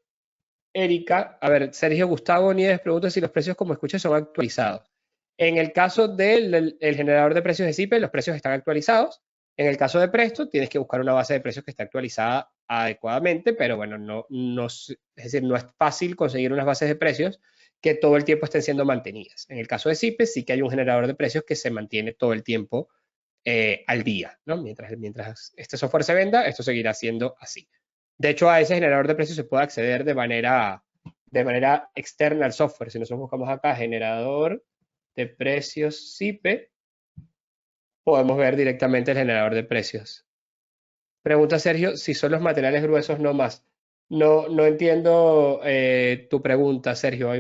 a ver, Sergio Gustavo Nieves pregunta si los precios como escuché son actualizados. En el caso del generador de precios de Sipe, los precios están actualizados. En el caso de Presto, tienes que buscar una base de precios que esté actualizada adecuadamente, pero bueno, es decir, no es fácil conseguir unas bases de precios que todo el tiempo estén siendo mantenidas. En el caso de Sipe, sí que hay un generador de precios que se mantiene todo el tiempo al día, ¿no? Mientras este software se venda, esto seguirá siendo así. De hecho, a ese generador de precios se puede acceder de manera externa al software. Si nosotros buscamos acá generador de precios SIPE, podemos ver directamente el generador de precios. Pregunta Sergio si son los materiales gruesos no más. No entiendo tu pregunta, Sergio.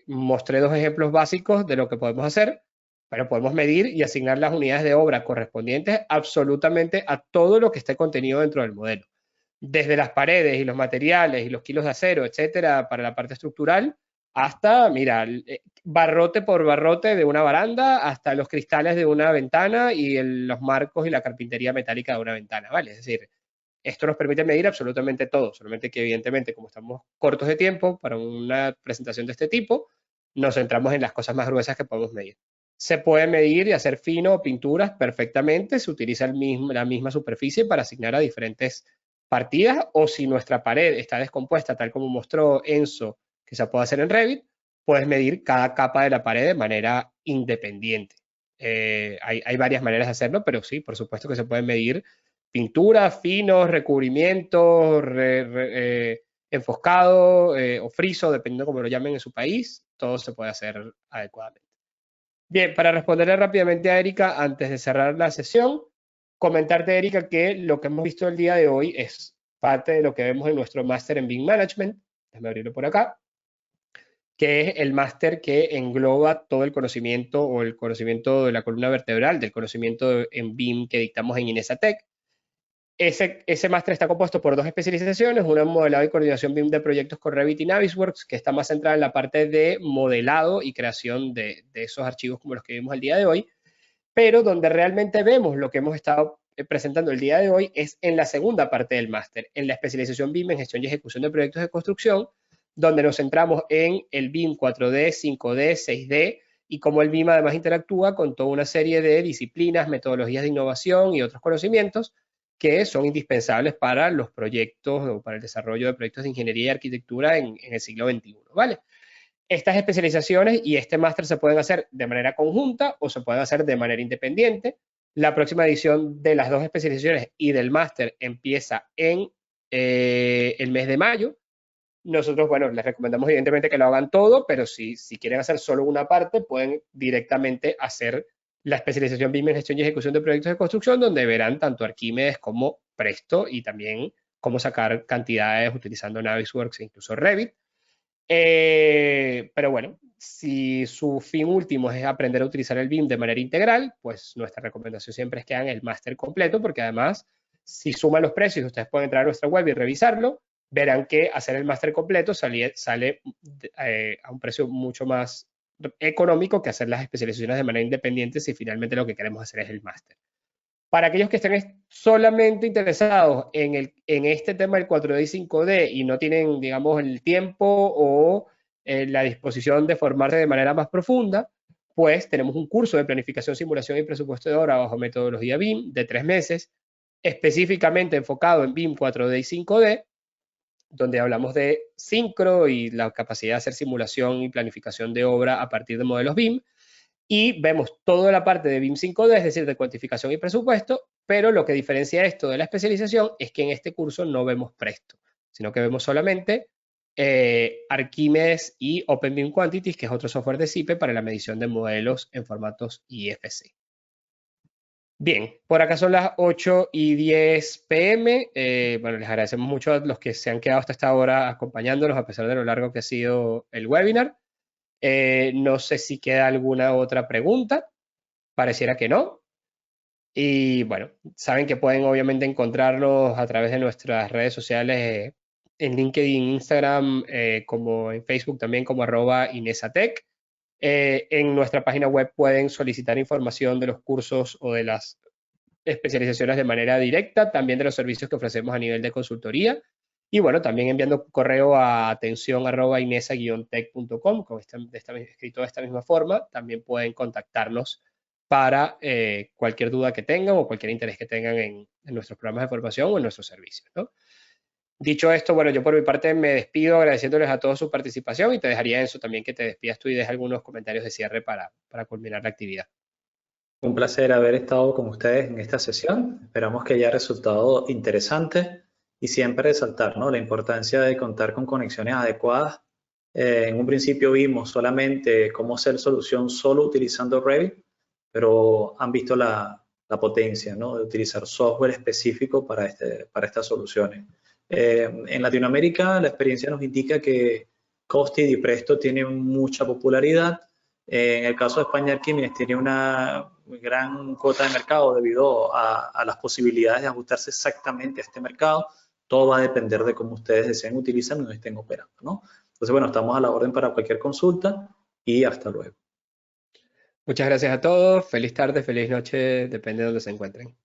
Mostré dos ejemplos básicos de lo que podemos hacer, pero podemos medir y asignar las unidades de obra correspondientes absolutamente a todo lo que esté contenido dentro del modelo. Desde las paredes y los materiales y los kilos de acero, etcétera, para la parte estructural, hasta, mira, barrote por barrote de una baranda, hasta los cristales de una ventana y los marcos y la carpintería metálica de una ventana, ¿vale? Es decir, esto nos permite medir absolutamente todo, solamente que evidentemente como estamos cortos de tiempo para una presentación de este tipo, nos centramos en las cosas más gruesas que podemos medir. Se puede medir y hacer fino pinturas perfectamente, se utiliza la misma superficie para asignar a diferentes partidas, o si nuestra pared está descompuesta, tal como mostró Enzo, que se puede hacer en Revit, puedes medir cada capa de la pared de manera independiente. Hay varias maneras de hacerlo, pero sí, por supuesto que se pueden medir pinturas, finos, recubrimientos, enfoscado o friso, dependiendo cómo lo llamen en su país, todo se puede hacer adecuadamente. Bien, para responderle rápidamente a Erika, antes de cerrar la sesión, comentarte, Erika, que lo que hemos visto el día de hoy es parte de lo que vemos en nuestro máster en BIM Management. Déjame abrirlo por acá, que es el máster que engloba todo el conocimiento o el conocimiento de la columna vertebral, del conocimiento en BIM que dictamos en INESATEC. Ese máster está compuesto por dos especializaciones, una en modelado y coordinación BIM de proyectos con Revit y Navisworks, que está más centrada en la parte de modelado y creación de esos archivos como los que vimos el día de hoy, pero donde realmente vemos lo que hemos estado presentando el día de hoy es en la segunda parte del máster, en la especialización BIM en gestión y ejecución de proyectos de construcción, donde nos centramos en el BIM 4D, 5D, 6D, y cómo el BIM además interactúa con toda una serie de disciplinas, metodologías de innovación y otros conocimientos que son indispensables para los proyectos o para el desarrollo de proyectos de ingeniería y arquitectura en el siglo XXI, ¿vale? Estas especializaciones y este máster se pueden hacer de manera conjunta o se pueden hacer de manera independiente. La próxima edición de las dos especializaciones y del máster empieza en el mes de mayo. Nosotros, bueno, les recomendamos evidentemente que lo hagan todo, pero si quieren hacer solo una parte, pueden directamente hacer la especialización BIM en gestión y ejecución de proyectos de construcción, donde verán tanto Arquímedes como Presto y también cómo sacar cantidades utilizando Navisworks e incluso Revit. Pero bueno, si su fin último es aprender a utilizar el BIM de manera integral, pues nuestra recomendación siempre es que hagan el máster completo, porque además, si suman los precios, ustedes pueden entrar a nuestra web y revisarlo, verán que hacer el máster completo sale a un precio mucho más económico que hacer las especializaciones de manera independiente si finalmente lo que queremos hacer es el máster. Para aquellos que estén solamente interesados en este tema del 4D y 5D y no tienen, digamos, el tiempo o la disposición de formarse de manera más profunda, pues tenemos un curso de planificación, simulación y presupuesto de obra bajo metodología BIM de 3 meses, específicamente enfocado en BIM 4D y 5D, donde hablamos de sincro y la capacidad de hacer simulación y planificación de obra a partir de modelos BIM, y vemos toda la parte de BIM 5D, es decir, de cuantificación y presupuesto, pero lo que diferencia esto de la especialización es que en este curso no vemos Presto, sino que vemos solamente Archimedes y OpenBIM Quantities, que es otro software de CIPE para la medición de modelos en formatos IFC. Bien, por acá son las 8:10 p.m. Bueno, les agradecemos mucho a los que se han quedado hasta esta hora acompañándonos, a pesar de lo largo que ha sido el webinar. No sé si queda alguna otra pregunta. Pareciera que no. Y bueno, saben que pueden obviamente encontrarnos a través de nuestras redes sociales, en LinkedIn, Instagram, como en Facebook también como @inesatech. En nuestra página web pueden solicitar información de los cursos o de las especializaciones de manera directa, también de los servicios que ofrecemos a nivel de consultoría. Y bueno, también enviando correo a atención@inesa-tech.com, escrito de esta misma forma. También pueden contactarnos para cualquier duda que tengan o cualquier interés que tengan en nuestros programas de formación o en nuestros servicios, ¿no? Dicho esto, bueno, yo por mi parte me despido agradeciéndoles a todos su participación y te dejaría eso también, que te despidas tú y dejes algunos comentarios de cierre para culminar la actividad. Un placer haber estado con ustedes en esta sesión. Esperamos que haya resultado interesante y siempre resaltar, ¿no?, la importancia de contar con conexiones adecuadas. En un principio vimos solamente cómo hacer solución solo utilizando Revit, pero han visto la potencia, ¿no?, de utilizar software específico para estas soluciones. En Latinoamérica la experiencia nos indica que Costed y Presto tienen mucha popularidad. En el caso de España, Archimedes tiene una gran cuota de mercado debido a las posibilidades de ajustarse exactamente a este mercado. Todo va a depender de cómo ustedes deseen utilizar y no estén operando, ¿no? Entonces, bueno, estamos a la orden para cualquier consulta y hasta luego. Muchas gracias a todos. Feliz tarde, feliz noche, depende de donde se encuentren.